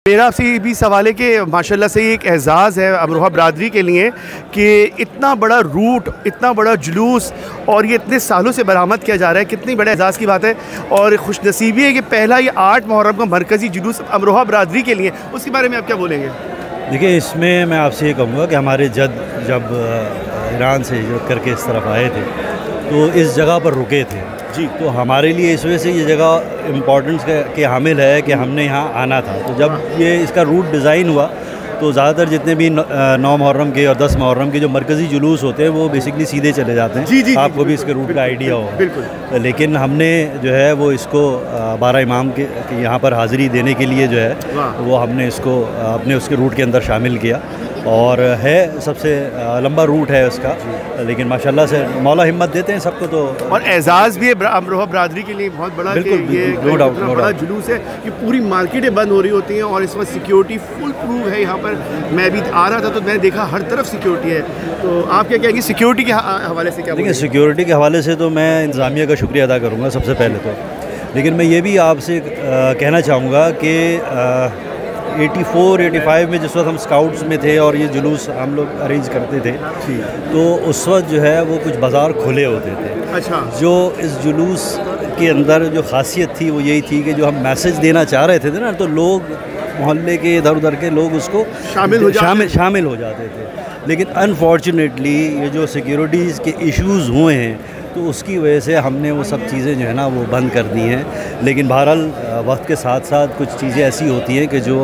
मेरा आपसे ये भी सवाल है कि माशाल्लाह से एक एज़ाज़ है अमरोहा बरादरी के लिए कि इतना बड़ा रूट, इतना बड़ा जुलूस और ये इतने सालों से बरामद किया जा रहा है। कितनी बड़े एज़ाज़ की बात है और खुशनसीबी है कि पहला ये 8 मुहर्रम का मरकज़ी जुलूस अमरोहा बरादरी के लिए, उसके बारे में आप क्या बोलेंगे? देखिए, इसमें मैं आपसे ये कहूँगा कि हमारे जब ईरान से हिजरत करके इस तरफ आए थे तो इस जगह पर रुके थे जी। तो हमारे लिए इस वजह से ये जगह इम्पोर्टेंस के हामिल है कि हमने यहाँ आना था। तो जब ये इसका रूट डिज़ाइन हुआ तो ज़्यादातर जितने भी 9 मुहर्रम के और 10 मुहर्रम के जो मरकज़ी जुलूस होते हैं वो बेसिकली सीधे चले जाते हैं। जी, आपको भी इसके रूट का आइडिया होगा। बिल्कुल। लेकिन हमने जो है वो इसको 12 इमाम के यहाँ पर हाज़िरी देने के लिए जो है वो हमने इसको अपने उसके रूट के अंदर शामिल किया और है सबसे लंबा रूट है उसका। लेकिन माशाल्लाह से मौला हिम्मत देते हैं सबको। तो और एजाज़ भी है अमरोहा बरादरी के लिए बहुत बड़ा। बिल्कुल, ये नो डाउट, बड़ा जुलूस है कि पूरी मार्केटें बंद हो रही होती हैं और इस वक्त सिक्योरिटी फुल प्रूफ है यहाँ पर। मैं भी आ रहा था तो मैंने देखा हर तरफ सिक्योरिटी है। तो आप क्या कहेंगे सिक्योरिटी के हवाले से? क्या देखिए, सिक्योरिटी के हवाले से तो मैं इंतज़ामिया का शुक्रिया अदा करूँगा सबसे पहले तो। लेकिन मैं ये भी आपसे कहना चाहूँगा कि 84-85 में जिस वक्त हम स्काउट्स में थे और ये जुलूस हम लोग अरेंज करते थे तो उस वक्त जो है वो कुछ बाज़ार खुले होते थे। अच्छा। जो इस जुलूस के अंदर जो खासियत थी वो यही थी कि जो हम मैसेज देना चाह रहे थे ना, तो लोग मोहल्ले के इधर उधर के लोग उसको शामिल हो जाते थे। लेकिन अनफॉर्चुनेटली ये जो सिक्योरिटीज़ के इश्यूज़ हुए हैं तो उसकी वजह से हमने वो सब चीज़ें जो है ना वो बंद कर दी हैं। लेकिन बहरहाल वक्त के साथ साथ कुछ चीज़ें ऐसी होती हैं कि जो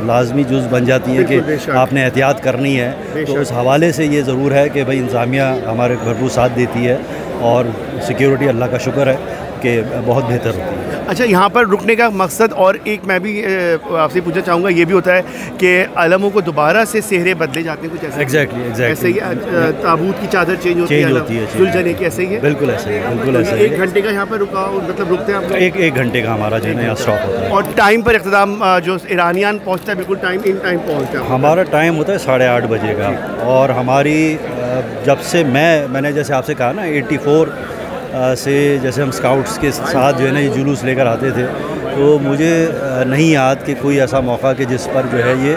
लाजमी जुज़ बन जाती हैं कि आपने एहतियात करनी है। तो उस हवाले से ये ज़रूर है कि भाई इंतज़ामिया हमारे भरपूर साथ देती है और सिक्योरिटी अल्लाह का शुक्र है कि बहुत बेहतर होती है। अच्छा, यहाँ पर रुकने का मकसद और एक मैं भी आपसे पूछना चाहूँगा ये भी होता है कि अलमों को दोबारा से सेहरे बदले जाते हैं कुछ ऐसे? एग्जैक्टली ऐसे ही ताबूत की चादर चेंज होती है दुल्हन की, ऐसे ही है? बिल्कुल ऐसे ही, बिल्कुल ऐसे ही। 1 घंटे का यहाँ पर रुका मतलब रुकते हैं आप? एक घंटे का हमारा जो है यहाँ स्टॉप होता है। और टाइम पर इक़्तिदाम जो ईरानियान पहुँचता है बिल्कुल इन टाइम पहुँचता है? हमारा टाइम होता है 8:30 बजे का। और हमारी जब से मैंने जैसे आपसे कहा ना 84 से जैसे हम स्काउट्स के साथ जो है ना ये जुलूस लेकर आते थे तो मुझे नहीं याद कि कोई ऐसा मौका कि जिस पर जो है ये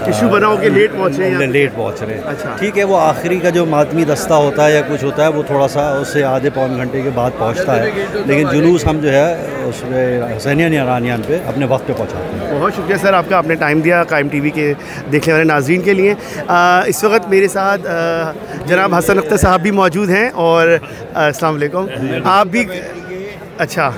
इशू बनाओ कि लेट पहुँच रहे हैं। अच्छा, ठीक है। वो आखिरी का जो मातमी दस्ता होता है या कुछ होता है वो थोड़ा सा उससे आधे पौन घंटे के बाद पहुँचता है। लेकिन जुलूस हम जो है उसमें हुसैनियन या ईरानियन पे अपने वक्त पे पहुँचाते हैं। बहुत शुक्रिया सर आपका, आपने टाइम दिया कायम टीवी के देखने वाले नाज़रीन के लिए। इस वक्त मेरे साथ जनाब हसन अख्तर साहब भी मौजूद हैं और अस्सलाम वालेकुम। आप भी अच्छा,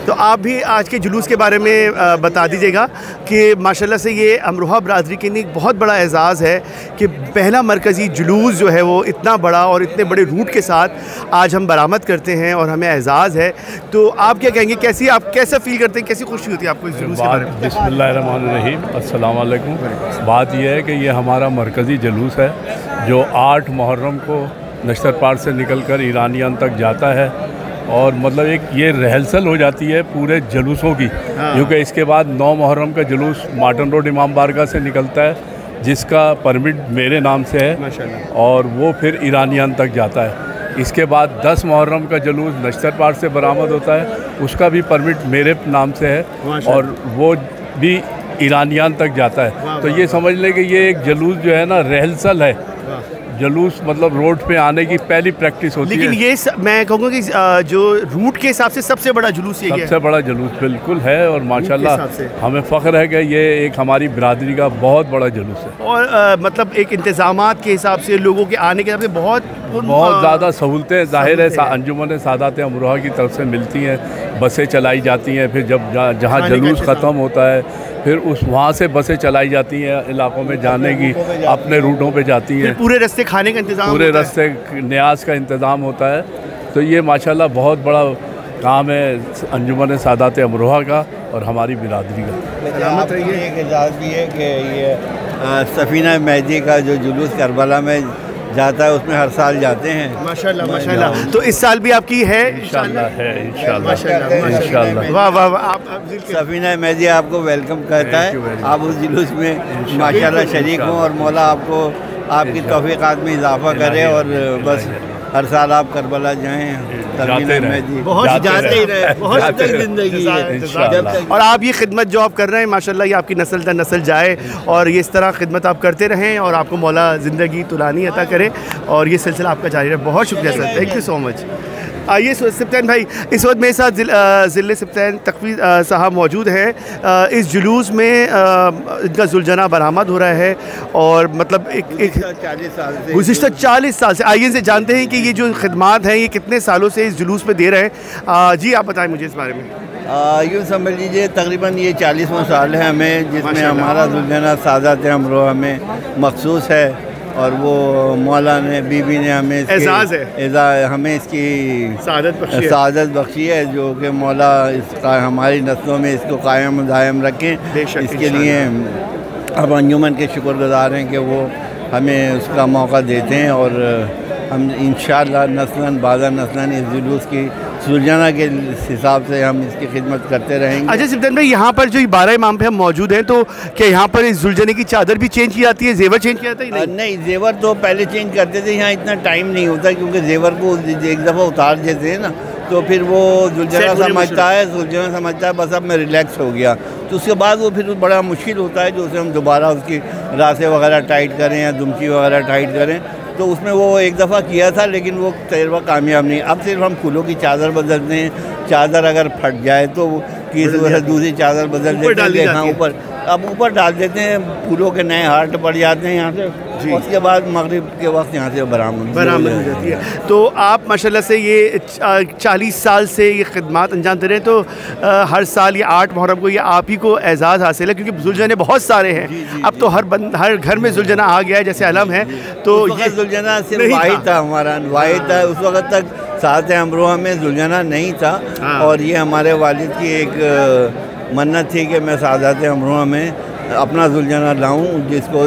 तो आप भी आज के जुलूस के बारे में बता दीजिएगा कि माशाल्लाह से ये अमरोहा बरादरी के लिए एक बहुत बड़ा एज़ाज़ है कि पहला मरकज़ी जुलूस जो है वो इतना बड़ा और इतने बड़े रूट के साथ आज हम बरामद करते हैं और हमें एज़ाज़ है। तो आप क्या कहेंगे, आप कैसा फ़ील करते हैं, कैसी खुशी होती है आपको इस जुलूस के बारे में? बिस्मिल्लाहिर्रहमानिर्रहीम, अस्सलाम वालेकुम। बात यह है कि ये हमारा मरकज़ी जुलूस है जो 8 मुहर्रम को नश्तर पार्क से निकल कर ईरानियान तक जाता है और मतलब एक ये रहलसल हो जाती है पूरे जुलूसों की। क्योंकि इसके बाद 9 मुहर्रम का जुलूस मार्टन रोड इमाम बारगाह से निकलता है जिसका परमिट मेरे नाम से है माशाल्लाह, और वो फिर ईरानियान तक जाता है। इसके बाद 10 मुहर्रम का जुलूस नश्तर पार्क से बरामद होता है, उसका भी परमिट मेरे नाम से है और वो भी ईरानियान तक जाता है। तो ये समझ लें कि ये एक जुलूस जो है ना रहलसल है। जुलूस मतलब रोड पे आने की पहली प्रैक्टिस होती है। लेकिन ये मैं कहूँगा कि जो रूट के हिसाब से सबसे बड़ा जुलूस ये है। सबसे बड़ा जुलूस बिल्कुल है और माशाल्लाह हमें फ़ख्र है कि ये एक हमारी बिरादरी का बहुत बड़ा जुलूस है। और मतलब एक इंतज़ामात के हिसाब से, लोगों के आने के हिसाब से बहुत ज़्यादा सहूलतें ज़ाहिर है अंजुमन सादात अमरोहा की तरफ से मिलती हैं। बसें चलाई जाती हैं, फिर जब जहाँ जुलूस ख़त्म होता है फिर वहाँ से बसें चलाई जाती हैं इलाकों में जाने की, अपने रूटों पे जाती हैं। पूरे रास्ते खाने का इंतज़ाम, पूरे रास्ते न्याज का इंतज़ाम होता है। तो ये माशाल्लाह बहुत बड़ा काम है अंजुमन सादात अमरोहा का और हमारी बिरादरी का। एक एजाज़ भी है कि ये सफ़ीना मेहदी का जो जुलूस करबला में जाता है उसमें हर साल जाते हैं माशाल्लाह माशाल्लाह। तो इस साल भी आपकी है इंशाल्लाह? इंशाल्लाह। वाह वाह वाह। सफ़ीना मेहदी आपको वेलकम करता है, आप उस जुलूस में माशाल्लाह शरीक हों और मौला आपको आपकी तौफ़ीक़ात में इजाफ़ा करे और बस हर साल आप करबला जाएँ, बहुत जाते ही रहे, बहुत तक जिंदगी है। और आप ये खिदमत जो आप कर रहे हैं माशाल्लाह, ये आपकी नस्ल दर नस्ल जाए और ये इस तरह खिदमत आप करते रहें और आपको मौला ज़िंदगी तुलानी अता करे और ये सिलसिला आपका जारी रहे। बहुत शुक्रिया sir, thank you so much. आइए सिप्तैन भाई, इस वक्त मेरे साथ ज़िले सिप्तैन तकवी साहब मौजूद हैं। इस जुलूस में इनका जुलझना बरामद हो रहा है और मतलब एक 40 साल से, गुज़िश्ता 40 साल से। आइए इनसे जानते हैं कि ये जो खिदमात हैं ये कितने सालों से इस जुलूस में दे रहे हैं। जी आप बताएं मुझे इस बारे में। यूँ समझ लीजिए तकरीबन ये 40वां साल है हमें, जिसमें हमारा जुलझना सादात अमरोहा में मखसूस है और वो मौला ने बीबी ने हमें एजाज़ है, हमें इसकी सादत बख्शी है, जो कि मौला इसका हमारी नस्लों में इसको कायम दायम रखें। इसके लिए अब अंजुमन के शुक्रगुज़ार हैं कि वो हमें उसका मौका देते हैं और हम इंशाअल्लाह नस्लन बाज़ा नस्लन इस जुलूस की सुलझाना के हिसाब से हम इसकी खिदमत करते रहेंगे। अच्छा सिप्तैन भाई, यहाँ पर जो 12 इमाम पे हम मौजूद हैं, तो क्या यहाँ पर इस जुलझने की चादर भी चेंज की जाती है, जेवर चेंज किया जाता है? नहीं, जेवर तो पहले चेंज करते थे, यहाँ इतना टाइम नहीं होता क्योंकि जेवर को एक दफ़ा उतार देते हैं ना तो फिर वो जुलझना समझता है बस अब मैं रिलैक्स हो गया, तो उसके बाद वो फिर बड़ा मुश्किल होता है जो उसे हम दोबारा उसकी रासें वगैरह टाइट करें या दुमची वगैरह टाइट करें। तो उसमें वो एक दफ़ा किया था लेकिन वो तजर्बा कामयाब नहीं। अब सिर्फ हम फूलों की चादर बदलते हैं, चादर अगर फट जाए तो किसी वजह से दूसरी चादर बदल देते हैं, हाँ ऊपर अब ऊपर डाल देते हैं, फूलों के नए हार्ट पड़ जाते हैं यहाँ से, उसके बाद मगरिब के वक्त यहाँ से बरामद हो जाती है। तो आप माशाल्लाह से ये 40 साल से ये खिदमात अंजाम दे रहे हैं, तो हर साल ये 8 मुहर्रम को ये आप ही को एजाज़ हासिल है, क्योंकि जुलझने बहुत सारे हैं। अब तो हर घर में जुलझना आ गया है, जैसे अलम है। तो ये जुलझना सिर्फ वाहिद था, हमारा वाहिद था, उस वक्त तक साथ अमरोहा में जुलझना नहीं था। और ये हमारे वालिद की एक मन्नत थी कि मैं सादात अमरोहा में अपना जुलझना लाऊं, जिसको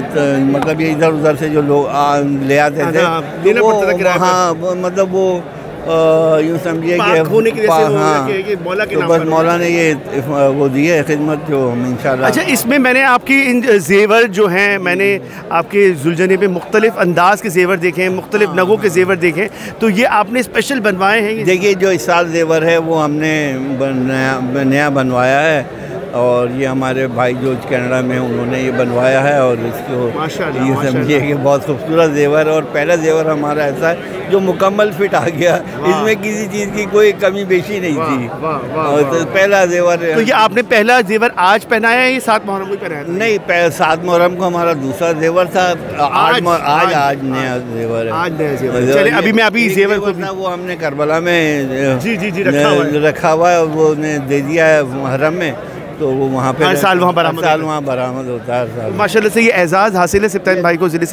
मतलब ये इधर उधर से जो लोग ले आते थे, हाँ मतलब वो यूँ समझिए कि तो बस मौला ने ये वो दी है खिदमत जो हम इंशाल्लाह। अच्छा, इसमें मैंने आपकी इन जेवर जो हैं, मैंने आपके जुलझने पे मुख्तलिफ अंदाज के जेवर देखे हैं, मुख्तलिफ नगों के जेवर देखे, तो ये आपने स्पेशल बनवाए हैं? देखिए जो इस साल जेवर है वो हमने नया बनवाया है और ये हमारे भाई जो कनाडा में उन्होंने ये बनवाया है और इसको ये समझिए कि बहुत खूबसूरत जेवर है। और पहला जेवर हमारा ऐसा है जो मुकम्मल फिट आ गया, इसमें किसी चीज़ की कोई कमी बेशी नहीं थी। और तो पहला जेवर, तो ये आपने पहला जेवर आज पहनाया है या 7 मुहर्रम को पहनाया? नहीं, 7 मुहर्रम को हमारा दूसरा जेवर था, आज नया जेवर है। आज नया जेवर, चलिए अभी मैं अभी जेवर को वो हमने करबला में जी रखा हुआ है, वो ने दे दिया है मुहर्रम में, तो वो वहाँ पे हर साल वहाँ बरामद होता है हर साल। माशाल्लाह से ये एजाज़ हासिल है सिप्तैन भाई को, ज़िले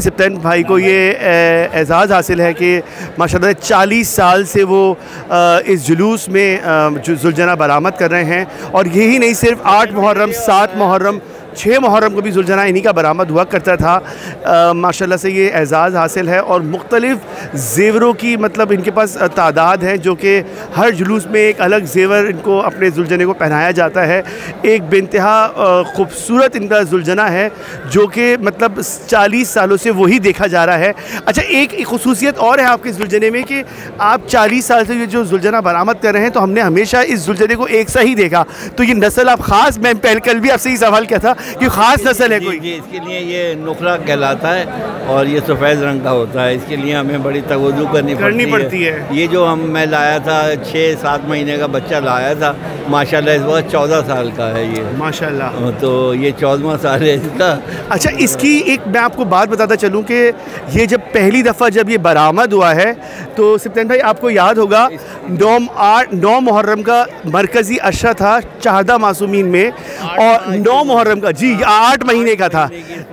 सिप्तैन भाई को ये एजाज़ हासिल है कि माशाल्लाह 40 साल से वो इस जुलूस में जुलझना बरामद कर रहे हैं। और यही नहीं, सिर्फ 8 मुहर्रम, 7 मुहर्रम, 6 मुहर्रम को भी जुलझना इन्हीं का बरामद हुआ करता था। माशाल्लाह से ये एजाज़ हासिल है और मुख्तलिफ़ ज़ेवरों की मतलब इनके पास तादाद है, जो कि हर जुलूस में एक अलग ज़ेवर इनको अपने जुलझने को पहनाया जाता है। एक बेइंतहा ख़ूबसूरत इनका जुलझना है जो कि मतलब 40 सालों से वही देखा जा रहा है। अच्छा, एक ख़ुसूसियत और है आपके जुलझने में कि आप 40 साल से ये जो जुलझना बरामद कर रहे हैं, तो हमने हमेशा इस जुलझने को एक सा ही देखा, तो ये नस्ल आप ख़ास, मैं कल भी आपसे ही सवाल किया था कि ख़ास नस्ल है कोई? जी, इसके लिए ये नुखरा कहलाता है और ये सफ़ेद रंग का होता है, इसके लिए हमें बड़ी तवज्जो करनी पड़ती है। ये जो मैं लाया था 6-7 महीने का बच्चा लाया था, माशाल्लाह इस वक्त 14 साल का है ये, माशाल्लाह। तो ये 14वां साल है इसका। अच्छा, इसकी एक मैं आपको बात बताता चलूँ कि ये जब पहली दफ़ा जब ये बरामद हुआ है, तो सिप्तैन भाई आपको याद होगा 9 मुहर्रम का मरकज़ी अशरा था चाहदा मासूमीन में, और 9 मुहर्रम का, जी 8 महीने का था।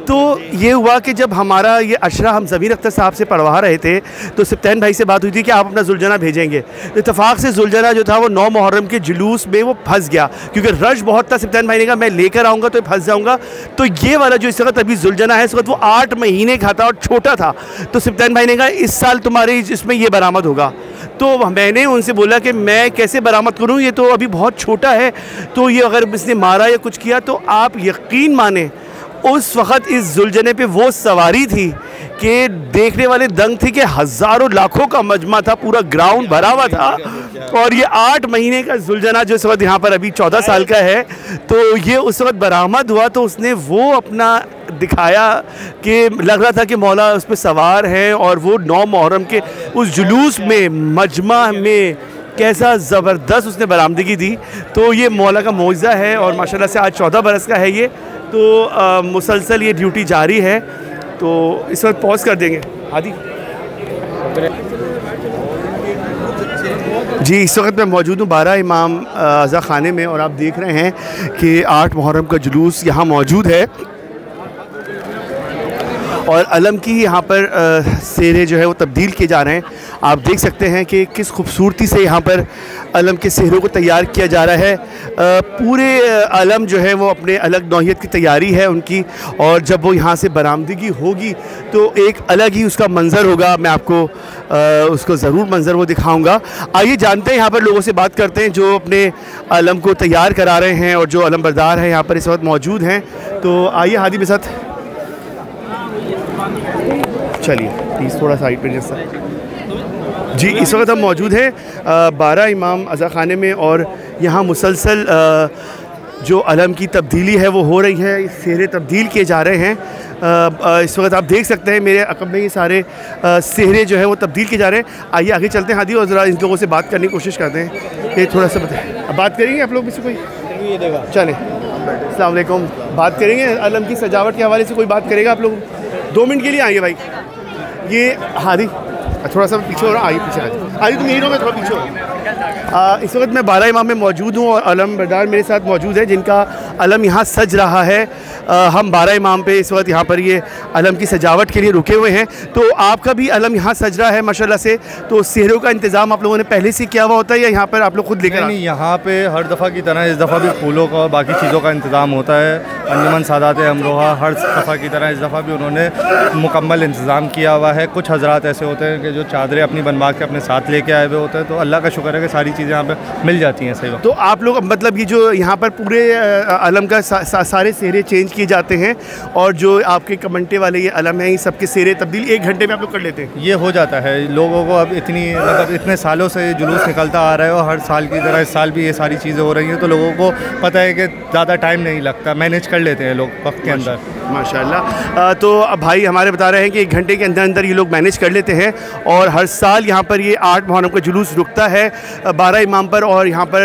तो ये हुआ कि जब हमारा ये अशरा हम ज़मीर अख्तर साहब से पढ़वा रहे थे, तो सिप्तैन भाई से बात हुई थी कि आप अपना जुलझना भेजेंगे। इत्तेफाक से जुलझना जो था वो 9 मुहर्रम के जुलूस में वो फंस गया, क्योंकि रश बहुत था। सिप्तैन भाई ने कहा मैं लेकर आऊँगा तो फंस जाऊँगा। तो ये वाला जो इस वक्त अभी जुलझना है, इस वक्त वो 8 महीने का था और छोटा था। तो सिप्तैन भाई ने कहा इस साल तुम्हारे इसमें ये बरामद होगा। तो मैंने उनसे बोला कि मैं कैसे बरामद करूं, ये तो अभी बहुत छोटा है, तो ये अगर इसने मारा या कुछ किया तो आप यकीन माने उस वक़्त इस जुलझने पे वो सवारी थी कि देखने वाले दंग थे कि हज़ारों लाखों का मजमा था, पूरा ग्राउंड भरा हुआ था। और ये 8 महीने का जुलझना जो इस वक्त यहाँ पर अभी 14 साल का है, तो ये उस वक्त बरामद हुआ तो उसने वो अपना दिखाया कि लग रहा था कि मौला उस पर सवार है, और वो 9 मुहर्रम के उस जुलूस में मजमा में कैसा ज़बरदस्त उसने बरामदगी दी। तो ये मौला का मौज़ा है, और माशाल्लाह से आज 14 बरस का है ये। तो मुसलसल ये ड्यूटी जारी है। तो इस वक्त पॉज कर देंगे आदि जी। इस वक्त मैं मौजूद हूँ 12 इमाम अज़ा खाने में, और आप देख रहे हैं कि 8 मुहर्रम का जुलूस यहाँ मौजूद है, और अलम की यहाँ पर सेरे जो है वो तब्दील किए जा रहे हैं। आप देख सकते हैं कि किस खूबसूरती से यहाँ पर अलम के सेहरों को तैयार किया जा रहा है। पूरे अलम जो है वो अपने अलग नौइयत की तैयारी है उनकी, और जब वो यहाँ से बरामदगी होगी तो एक अलग ही उसका मंज़र होगा। मैं आपको उसको ज़रूर मंज़र वो दिखाऊंगा। आइए जानते हैं, यहाँ पर लोगों से बात करते हैं जो अपने अलम को तैयार करा रहे हैं और जो अलम बरदार हैं यहाँ पर इस वक्त मौजूद हैं। तो आइए हादी के साथ चलिए प्लीज़ थोड़ा साइड पे जैसा जी। इस वक्त हम मौजूद हैं 12 इमाम अज़ा खाने में, और यहाँ मुसलसल जो अलम की तब्दीली है वो हो रही है, सेहरे तब्दील किए जा रहे हैं। इस वक्त आप देख सकते हैं मेरे अकब में ये सारे सेहरे जो है वो तब्दील किए जा रहे हैं। आइए आगे चलते हैं हादी, और ज़रा इन लोगों से बात करने की कोशिश करते हैं। ये थोड़ा सा बताएं, अब बात करेंगे आप लोग में से कोई? चलें, अस्सलाम वालेकुम। बात करेंगे अलम की सजावट के हवाले से, कोई बात करेगा आप लोग? 2 मिनट के लिए आइए भाई। ये हादी थोड़ा सा पीछे हो रहा, आइए पीछे आइए तुम यहीं रहो, मैं थोड़ा पीछे हो। इस वक्त मैं 12 इमाम में मौजूद हूँ, और अलम बरदार मेरे साथ मौजूद है जिनका अलम यहाँ सज रहा है। हम 12 इमाम पे इस वक्त यहाँ पर ये अलम की सजावट के लिए रुके हुए हैं। तो आपका भी अलम यहाँ सज रहा है माशाल्लाह से। तो सेहरों का इंतज़ाम आप लोगों ने पहले से किया हुआ होता है या यहाँ पर आप लोग खुद लेकर? नहीं, यहाँ पे हर दफ़ा की तरह इस दफ़ा भी फूलों का और बाकी चीज़ों का इंतज़ाम होता है। अंजुमन सादात अमरोहा हर दफ़ा की तरह इस दफ़ा भी उन्होंने मुकम्मल इंतज़ाम किया हुआ है। कुछ हज़रात ऐसे होते हैं कि जो चादरें अपनी बनवा के अपने साथ लेके आए हुए होते हैं, तो अल्लाह का शुक्र है कि सारी चीज़ें यहाँ पे मिल जाती हैं सही वक्त। तो आप लोग मतलब ये जो यहाँ पर पूरे अलम का सारे सेहरे चेंज किए जाते हैं, और जो आपके कमंटे वाले ये अलम हैं, ये सबके सेहरे तब्दील 1 घंटे में आप लोग कर लेते हैं? ये हो जाता है। लोगों को अब इतने सालों से जुलूस निकलता आ रहा है, और हर साल की तरह इस साल भी ये सारी चीज़ें हो रही हैं, तो लोगों को पता है कि ज़्यादा टाइम नहीं लगता, मैनेज कर लेते हैं लोग वक्त के अंदर। माशाल्लाह। तो अब भाई हमारे बता रहे हैं कि 1 घंटे के अंदर अंदर ये लोग मैनेज कर लेते हैं, और हर साल यहाँ पर ये 8 मुहर्रम का जुलूस रुकता है 12 इमाम पर, और यहाँ पर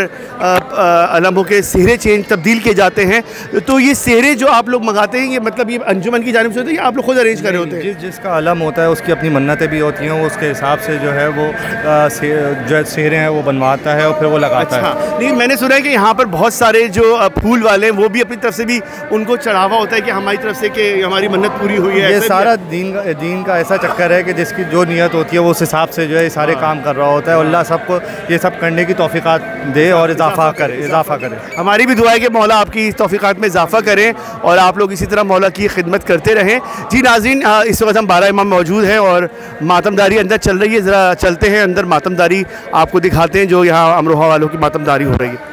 अलमों के सेहरे चेंज तब्दील किए जाते हैं। तो ये सेहरे जो आप लोग मंगाते हैं, ये मतलब ये अंजुमन की जानिब से होते हैं या आप लोग खुद अरेंज कर रहे होते हैं? जिसका अलम होता है उसकी अपनी मन्नतें भी होती हैं, वो उसके हिसाब से जो है वो जो सेहरे हैं वो बनवाता है और फिर वो लगाता है। नहीं, मैंने सुना है कि यहाँ पर बहुत सारे जो फूल वाले हैं वो भी अपनी तरफ से भी उनको चढ़ावा होता है कि हमारी तरफ से कि हमारी मन्नत पूरी हुई है। ये सारा दीन का ऐसा चक्कर है कि जिसकी जो नियत होती है वो उस हिसाब से जो है सारे काम कर रहा होता है। अल्लाह सबको ये सब करने की तौफीकात दे और इजाफा करे। हमारी भी दुआ है कि मौला आपकी तौफीकात में इजाफा करें और आप लोग इसी तरह मौला की खिदमत करते रहें। जी नाज़रीन, इस वक्त हम 12 इमाम मौजूद हैं और मातमदारी अंदर चल रही है। ज़रा चलते हैं अंदर, मातमदारी आपको दिखाते हैं जो यहाँ अमरोहा वालों की मातमदारी हो रही है।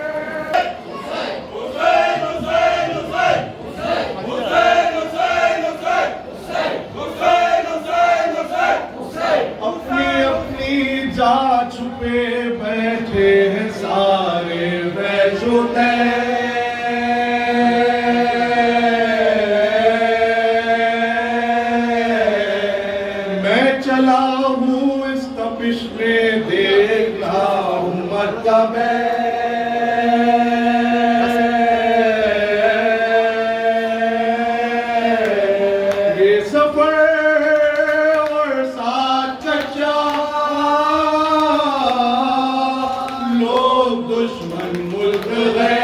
छुपे बैठे हैं सारे वैजुते, मैं चला हूँ इस तपिश में, देख रहा हूँ मरतबे, ये सफर और साथ चचा दुश्मन मुल्क है,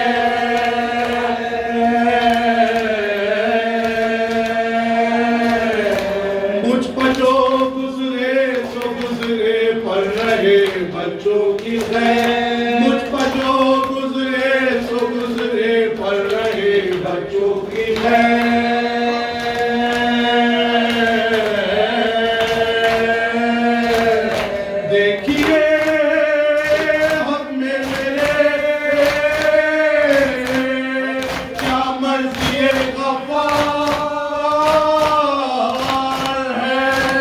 मुझ पर जो गुजरे सो गुजरे पर रहे बच्चों की खैर, मुझ पर जो गुजरे सो गुजरे पर रहे बच्चों की खैर। देखिए मर्ज़ी गफ़ार है,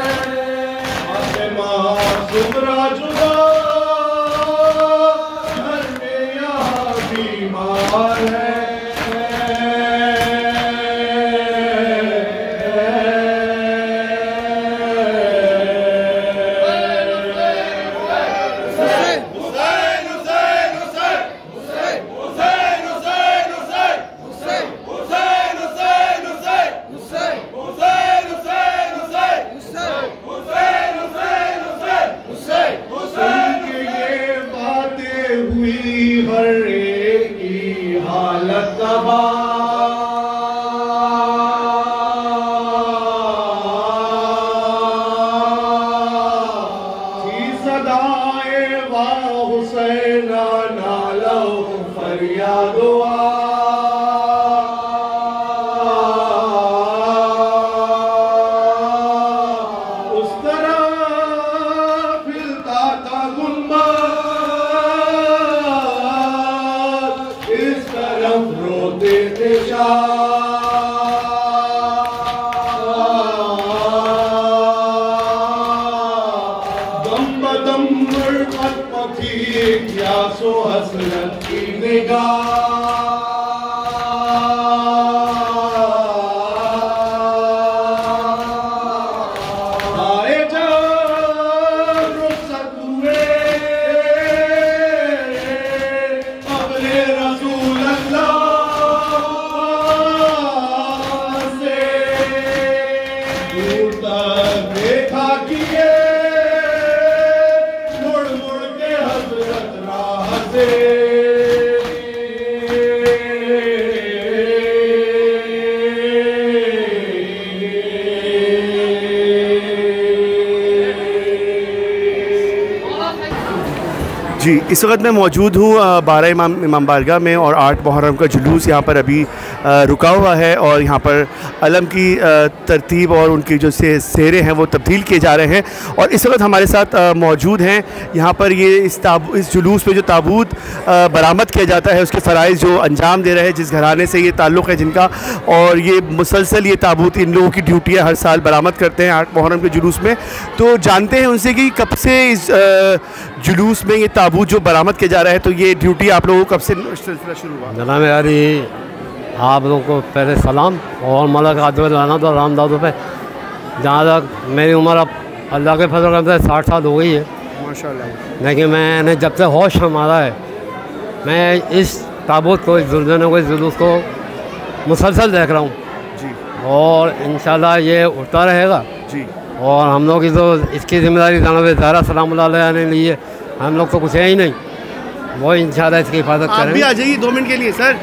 जी, इस वक्त मैं मौजूद हूँ 12 इमाम बारगाह में और 8 मुहर्रम का जुलूस यहाँ पर अभी रुका हुआ है और यहाँ पर अलम की तरतीब और उनकी जो सेहरे हैं वो तब्दील किए जा रहे हैं। और इस वक्त हमारे साथ मौजूद हैं यहाँ पर ये इस जुलूस में जो ताबूत बरामद किया जाता है उसके फ़राइज़ जो अंजाम दे रहे हैं, जिस घराने से ये ताल्लुक़ है जिनका, और ये मुसलसल ये ताबूत इन लोगों की ड्यूटी है, हर साल बरामद करते हैं 8 मुहर्रम के जुलूस में। तो जानते हैं उनसे कि कब से इस जुलूस में ये ताबूत जो बरामद किया जा रहा है, तो ये ड्यूटी आप लोगों को कब से सिलसिला शुरू हुआ? जनाब यारी आप लोगों को पहले सलाम और मलक आदम लाना तो रामदादों पे। जहाँ तक मेरी उम्र अब अल्लाह के फजल से 60 साल हो गई है माशाल्लाह, लेकिन मैंने जब से होश हमारा है मैं इस ताबूत को, इस जुलूस को, इस जुलूस को मुसलसल देख रहा हूँ जी, और इंशाल्लाह ये उठता रहेगा जी। और हम लोग की तो इसकी जिम्मेदारी जनाब ज़हरा सलामुल्लाह अलैहा ने ली है, हम लोग तो कुछ है ही नहीं, वो इंशाल्लाह इसकी हिफाजत करेंगे। आप भी आ जाइए 2 मिनट के लिए सर,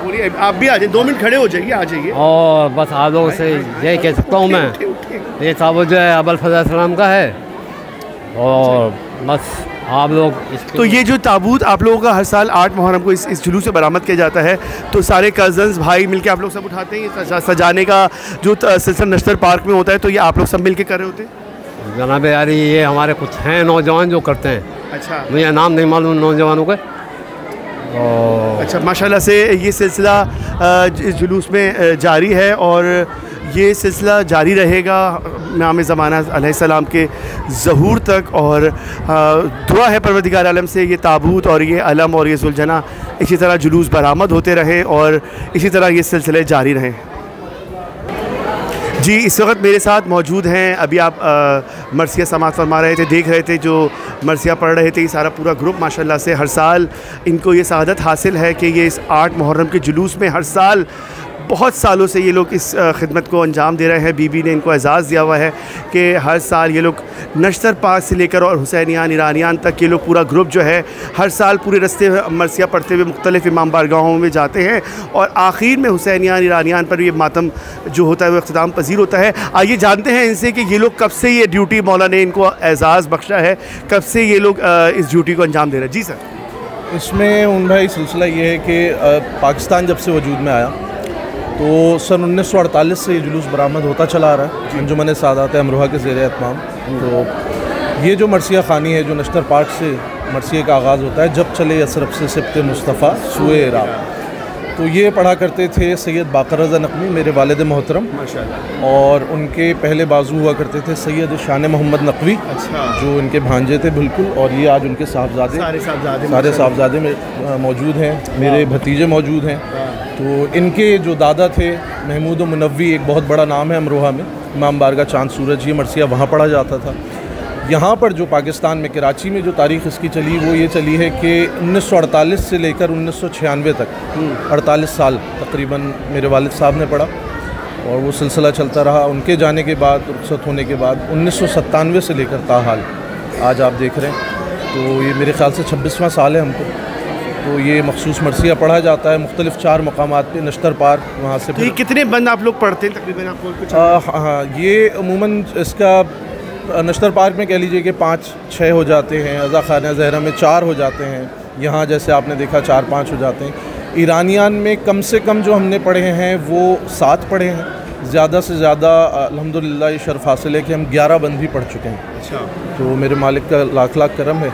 बोलिए आप भी आ जाइए, 2 मिनट खड़े हो जाइए, आ जाइए। और बस आप लोगों से यही कह सकता हूँ मैं, ये ताबूत जो है अबुल फजल सलाम का है और बस आप लोग तो ये जो ताबूत आप लोगों का हर साल 8 मुहर्रम को इस जुलूस से बरामद किया जाता है, तो सारे कज़न्स भाई मिलके आप लोग सब उठाते हैं? सजाने का जो सिलसिला नश्तर पार्क में होता है तो ये आप लोग सब मिलके कर रहे होते हैं? जनाब यारी ये हमारे कुछ हैं नौजवान जो करते हैं। अच्छा, मुझे नाम नहीं मालूम नौजवानों के। अच्छा, माशाल्लाह से ये सिलसिला इस जुलूस में जारी है और ये सिलसिला जारी रहेगा इमाम ज़माना अलैहिस्सलाम के ज़हूर तक। और दुआ है परवरदिगार आलम से ये ताबूत और ये अलम और ये जुलझना इसी तरह जुलूस बरामद होते रहे और इसी तरह ये सिलसिले जारी रहें। जी, इस वक्त मेरे साथ मौजूद हैं, अभी आप मरसिया समात फरमा रहे थे, देख रहे थे जो मरसिया पढ़ रहे थे, ये सारा पूरा ग्रुप माशाल्लाह से हर साल इनको ये सआदत हासिल है कि ये इस 8 मुहर्रम के जुलूस में हर साल बहुत सालों से ये लोग इस खिदमत को अंजाम दे रहे हैं। बीबी ने इनको एजाज़ दिया हुआ है कि हर साल ये लोग नश्तर पाक से लेकर और हुसैनियान ईरानियान तक ये लोग पूरा ग्रुप जो है हर साल पूरे रस्ते मरसिया पढ़ते हुए मुख्तलिफ़ इमाम बारगाहों में जाते हैं और आखिर में हुसैनियान ईरानियान पर ये मातम जो होता है वो इख्तिताम पजीर होता है। आइए जानते हैं इनसे कि ये लोग कब से ये ड्यूटी मौला ने इनको एजाज़ बख्शा है, कब से ये लोग इस ड्यूटी को अंजाम दे रहे हैं? जी सर। इसमें उन भाई सिलसिला ये है कि पाकिस्तान जब से वजूद में आया तो सन 1948 से ये जुलूस बरामद होता चला आ रहा है अंजुमन सादात अमरोहा के ज़ेर एहतमाम। तो ये जो मरसिया ख़ानी है जो नश्तर पार्क से मरसिया का आगाज़ होता है, जब चले यसरफ से सिब्त मुस्तफ़ा सुए इराक़, तो ये पढ़ा करते थे सैयद बाकर रज़ा नक़वी मेरे वालिद मोहतरम माशाअल्लाह, और उनके पहले बाजू हुआ करते थे सैयद शान मोहम्मद नक़वी। अच्छा। जो इनके भांजे थे बिल्कुल, और ये आज उनके साहबजादे सारे साहबजादे में मौजूद हैं, मेरे भतीजे मौजूद हैं। तो इनके जो दादा थे महमूद मुनव्वी, एक बहुत बड़ा नाम है अमरोहा में, इमाम बारगाह चाँद सूरज, ये मरसिया वहाँ पढ़ा जाता था। यहाँ पर जो पाकिस्तान में कराची में जो तारीख़ इसकी चली वो ये चली है कि 1948 से लेकर 1996 तक 48 साल तकरीबन मेरे वालिद साहब ने पढ़ा और वो सिलसिला चलता रहा। उनके जाने के बाद, रुखसत होने के बाद 1997 से लेकर ताहाल आज आप देख रहे हैं, तो ये मेरे ख़्याल से 26वां साल है हमको। तो ये मखसूस मरसिया पढ़ा जाता है मुख्तलिफ 4 मकामात पे, नश्तर पार्क, वहाँ से। तो ये कितने बंद आप लोग पढ़ते हैं तकरीबन, आपको कुछ? हाँ, ये अमूमन इसका नश्तर पार्क में कह लीजिए कि 5-6 हो जाते हैं, अज़ा खाना ज़हरा में 4 हो जाते हैं, यहाँ जैसे आपने देखा 4-5 हो जाते हैं। ईरानियान में कम से कम जो हमने पढ़े हैं वो 7 पढ़े हैं, ज़्यादा से ज़्यादा अल्हम्दुलिल्लाह ये शर्फ हासिल है कि हम 11 बंद भी पढ़ चुके हैं। अच्छा, तो मेरे मालिक का लाख लाख करम है।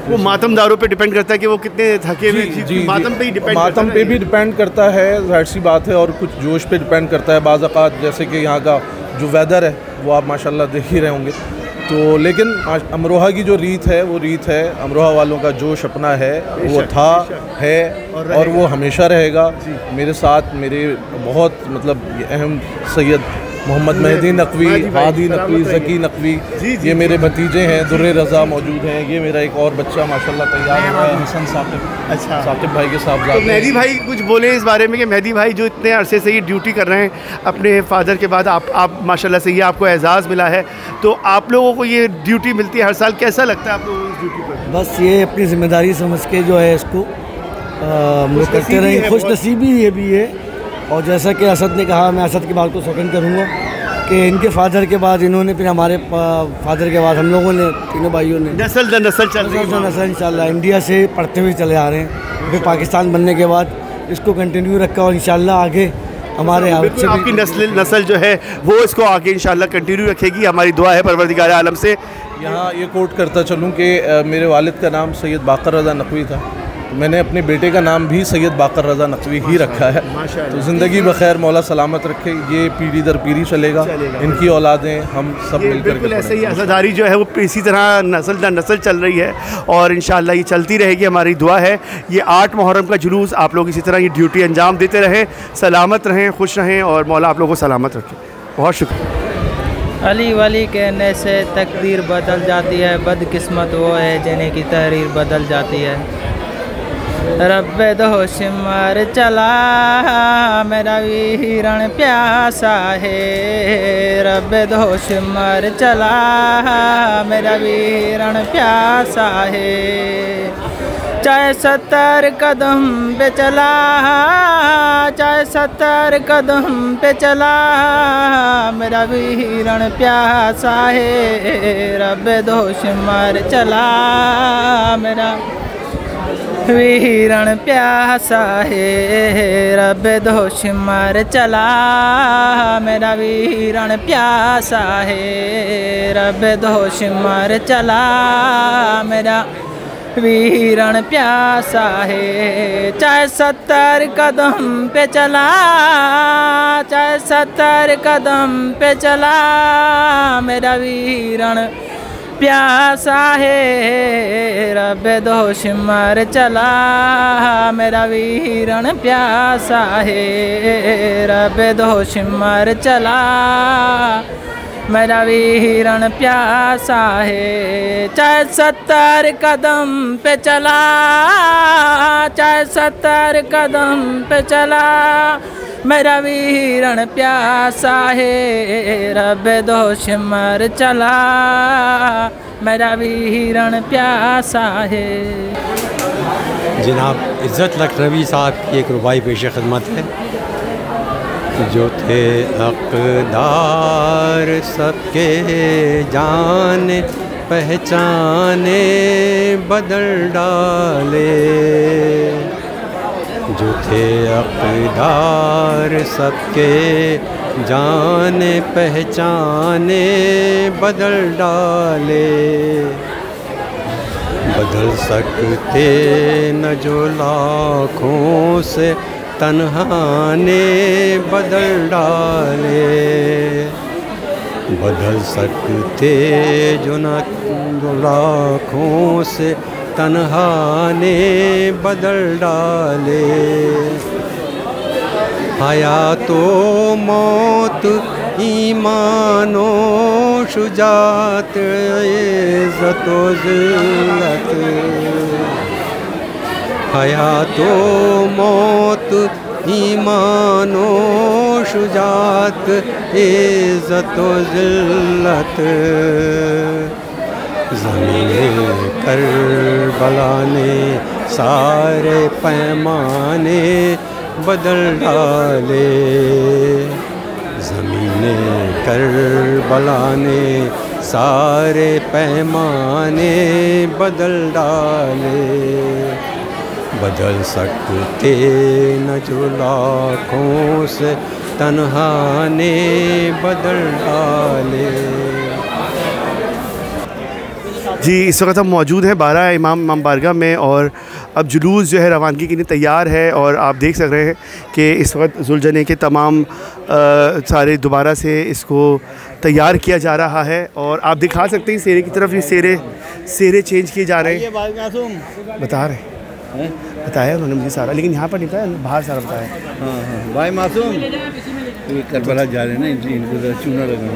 वो मातमदारों पे डिपेंड करता है कि वो कितने थके हुए, मातम पे ही डिपेंड, मातम पे भी डिपेंड करता है, जाहिर सी बात है, और कुछ जोश पे डिपेंड करता है। बाज़ औक़ात जैसे कि यहाँ का जो वेदर है वो आप माशाल्लाह देख ही रहे होंगे। तो लेकिन अमरोहा की जो रीत है वो रीत है, अमरोहा वालों का जोश अपना है, वो था, है और वो हमेशा रहेगा। मेरे साथ मेरे बहुत मतलब अहम सैयद मोहम्मद मेहदी नकवी, हादी नकवी, ज़की नकवी, ये मेरे भतीजे हैं, दुर्रे रज़ा मौजूद हैं। ये मेरा एक और बच्चा माशाल्लाह तैयार हो रहा है, हसन साकिब। अच्छा, साकिब भाई के साथ। तो मेहदी भाई कुछ बोले इस बारे में कि मेहदी भाई जो इतने अरसे से ये ड्यूटी कर रहे हैं अपने फादर के बाद, आप माशाल्लाह से ये आपको एजाज़ मिला है, तो आप लोगों को ये ड्यूटी मिलती है हर साल, कैसा लगता है आप लोगों को इस ड्यूटी पर? बस ये अपनी ज़िम्मेदारी समझ के जो है इसको हम लोग करते रहें। खुश नसीबी ये भी है, और जैसा कि असद ने कहा, मैं असद की बात को सेकंड करूँगा कि इनके फादर के बाद इन्होंने, फिर हमारे फादर के बाद हम लोगों ने, तीनों भाइयों ने नस्ल दर नस्ल चल रही है, नस्ल इंशाल्लाह इंडिया से पढ़ते हुए चले आ रहे हैं, फिर पाकिस्तान बनने के बाद इसको कंटिन्यू रखा और इंशाल्लाह आगे हमारे आपकी नस्ल जो है वो इसको आगे इंशाल्लाह कंटिन्यू रखेगी। हमारी दुआ है परवरदिगार आलम से। यहाँ ये कोट करता चलूँ कि मेरे वालिद का नाम सैयद बाकर रज़ा नकवी था, मैंने अपने बेटे का नाम भी सैयद बाकर रज़ा नकवी ही रखा है। तो ज़िंदगी बखैर, मौला सलामत रखे, ये पीढ़ी दर पीढ़ी चलेगा, इनकी औलादें हम सब मिलकर। बिल्कुल ऐसे ही अज़ादारी जो है वो इसी तरह नस्ल दर नस्ल चल रही है और इंशाल्लाह ये चलती रहेगी। हमारी दुआ है ये 8 मुहर्रम का जुलूस आप लोग इसी तरह ये ड्यूटी अंजाम देते रहें, सलामत रहें, खुश रहें और मौला आप लोगों को सलामत रखें। बहुत शुक्रिया। अली वली कहने से तकदीर बदल जाती है, बदकिस्मत वो है जिन्हें की तहरीर बदल जाती है। रब्बे दोश मर चला मेरा वीरण प्यासा है, रब्बे दोश मर चला मेरा वीरण प्यासा है। चाहे 70 कदम पे चला, चाहे 70 कदम पे चला मेरा वीरण प्यासा है, रब्बे दोश मर चला मेरा वीरण प्यासा है, रब्बे दोश मर चला मेरा वीरण प्यासा है, रब्बे दोश मर चला मेरा वीरण प्यासा है। चाहे 70 कदम पे चला, चाहे 70 कदम पे चला मेरा वीरण प्यासा है, रब्बे दोश मर चला मेरा वीरण प्यासा है, रब्बे दोश मर चला मेरा वीरण प्यासा है। चाहे 70 कदम पे चला, चाहे 70 कदम पे चला मेरा वीरण प्यासा है, रब्बे दोश मर चला मेरा वीरण प्यासा है। जनाब इज़्ज़त लखनवी साहब की एक रुबाई पेश खिदमत है। जो थे अक़दार सबके जाने पहचाने बदल डाले, जो थे अक़दार सबके जाने पहचाने बदल डाले। बदल सकते न जो लाखों से तन्हा ने बदल डाले, बदल सकते जो न लाखों से तन्हा ने बदल डाले। हयातो मौत ईमानो शुजात इज़्ज़तो ज़िल्लत, हयातो मौत ईमानो शुजात इज़्ज़तो ज़िल्लत। ज़मीने करबला ने सारे पैमाने बदल डाले, ज़मीने करबला ने सारे पैमाने बदल डाले, बदल सकते न जो लाखों से तन्हा ने बदल डाले। जी, इस वक्त हम मौजूद हैं 12 इमाम बारगाह में और अब जुलूस जो है रवानगी के लिए तैयार है और आप देख सक रहे हैं कि इस वक्त ज़ुलजने के तमाम सारे दोबारा से इसको तैयार किया जा रहा है और आप दिखा सकते हैं सेरे की तरफ ये सेरे चेंज किए जा रहे हैं। बताया उन्होंने मुझे सारा, लेकिन यहाँ पर नहीं बताया, बाहर सारा बताया। हाँ भाई मासूम ये करबला जा रहे हैं ना, इनको चूना लगा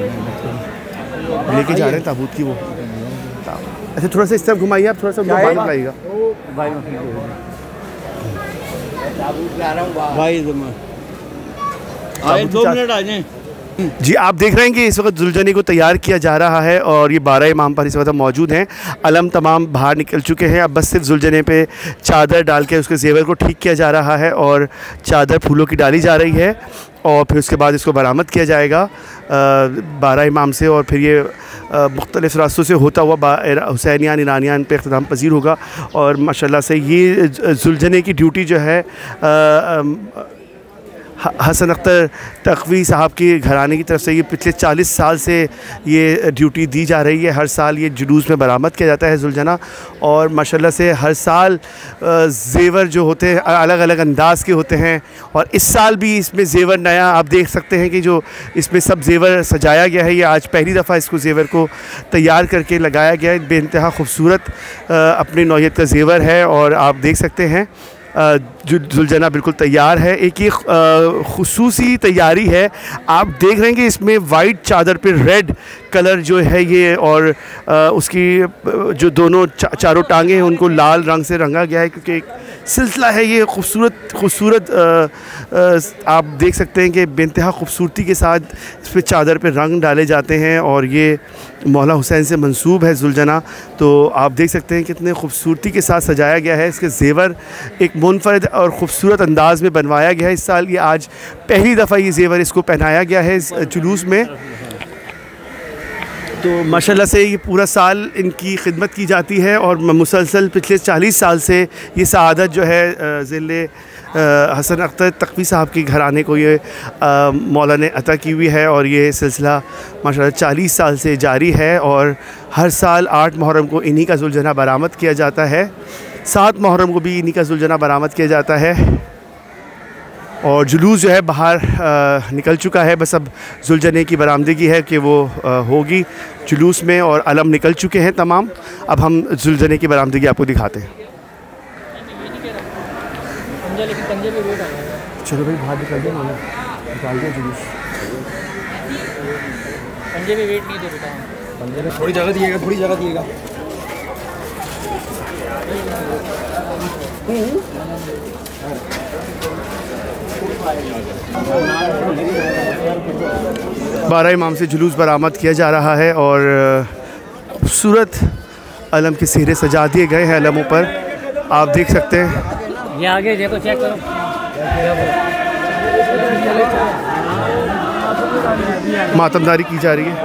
लेके जा रहे हैं ताबूत की वो। अच्छा थोड़ा सा इस तरफ घुमाइए आप, थोड़ा सा बाहर लगाइएगा भाई। 2 मिनट आ जाएं। जी, आप देख रहे हैं कि इस वक्त ज़ुलजने को तैयार किया जा रहा है और ये 12 इमाम पर इस वक्त मौजूद हैं। अलम तमाम बाहर निकल चुके हैं, अब बस सिर्फ ज़ुलजने पे चादर डाल के उसके जेवर को ठीक किया जा रहा है और चादर फूलों की डाली जा रही है और फिर उसके बाद इसको बरामद किया जाएगा 12 इमाम से और फिर ये मुख्तलिफ़ रास्तों से होता हुआ हुसैनियान ईरानियान पे इख्तिताम पजीर होगा। और माशाल्लाह से ये ज़ुलजने की ड्यूटी जो है हसन अख्तर तकवी साहब के घराने की तरफ से ये पिछले 40 साल से ये ड्यूटी दी जा रही है। हर साल ये जुलूस में बरामद किया जाता है ज़ुलजना और माशाल्लाह से हर साल ज़ेवर जो होते हैं अलग अलग अंदाज़ के होते हैं और इस साल भी इसमें ज़ेवर नया आप देख सकते हैं कि जो इसमें सब ज़ेवर सजाया गया है। ये आज पहली दफ़ा इसको ज़ेवर को तैयार करके लगाया गया है। बेइंतहा खूबसूरत अपनी नौइयत का ज़ेवर है और आप देख सकते हैं ज़ुलजना बिल्कुल तैयार है। एक ये खुसूसी तैयारी है, आप देख रहे हैं कि इसमें वाइट चादर पे रेड कलर जो है ये और उसकी जो दोनों चारों टांगें हैं उनको लाल रंग से रंगा गया है क्योंकि एक सिलसिला है ये खूबसूरत आप देख सकते हैं कि बेइंतहा खूबसूरती के साथ इस पर चादर पे रंग डाले जाते हैं और ये मौला हुसैन से मंसूब है ज़ुलजना। तो आप देख सकते हैं कितने खूबसूरती के साथ सजाया गया है। इसके ज़ेवर एक मुनफरद और ख़ूबसूरत अंदाज़ में बनवाया गया है। इस साल ये आज पहली दफ़ा ये ज़ेवर इसको पहनाया गया है इस जुलूस में। तो माशाल्लाह से ये पूरा साल इनकी खिदमत की जाती है और मुसलसल पिछले 40 साल से ये सआदत जो है ज़िले हसन अख्तर तकवी साहब के घराने को ये मौला ने अता की हुई है और ये सिलसिला माशाल्लाह 40 साल से जारी है और हर साल 8 मुहर्रम को इन्हीं का ज़ुलजना बरामद किया जाता है। 7 मुहर्रम को भी इन्हीं का ज़ुलजना बरामद किया जाता है और जुलूस जो है बाहर निकल चुका है। बस अब ज़ुलजने की बरामदगी है कि वो होगी जुलूस में और अलम निकल चुके हैं तमाम। अब हम ज़ुलजने की बरामदगी आपको दिखाते हैं। चलो भाई बाहर निकल दिया, निकाल दिया जुलूस। पंजे पे वेट नहीं दे बेटा, पंजे में थोड़ी जगह दिएगा, थोड़ी जगह दिएगा। बारह इमाम से जुलूस बरामद किया जा रहा है और खूबसूरत अलम के सिहरे सजा दिए गए हैं। अलमों पर आप देख सकते हैं, ये आगे देखो, चेक करो। मातमदारी की जा रही है।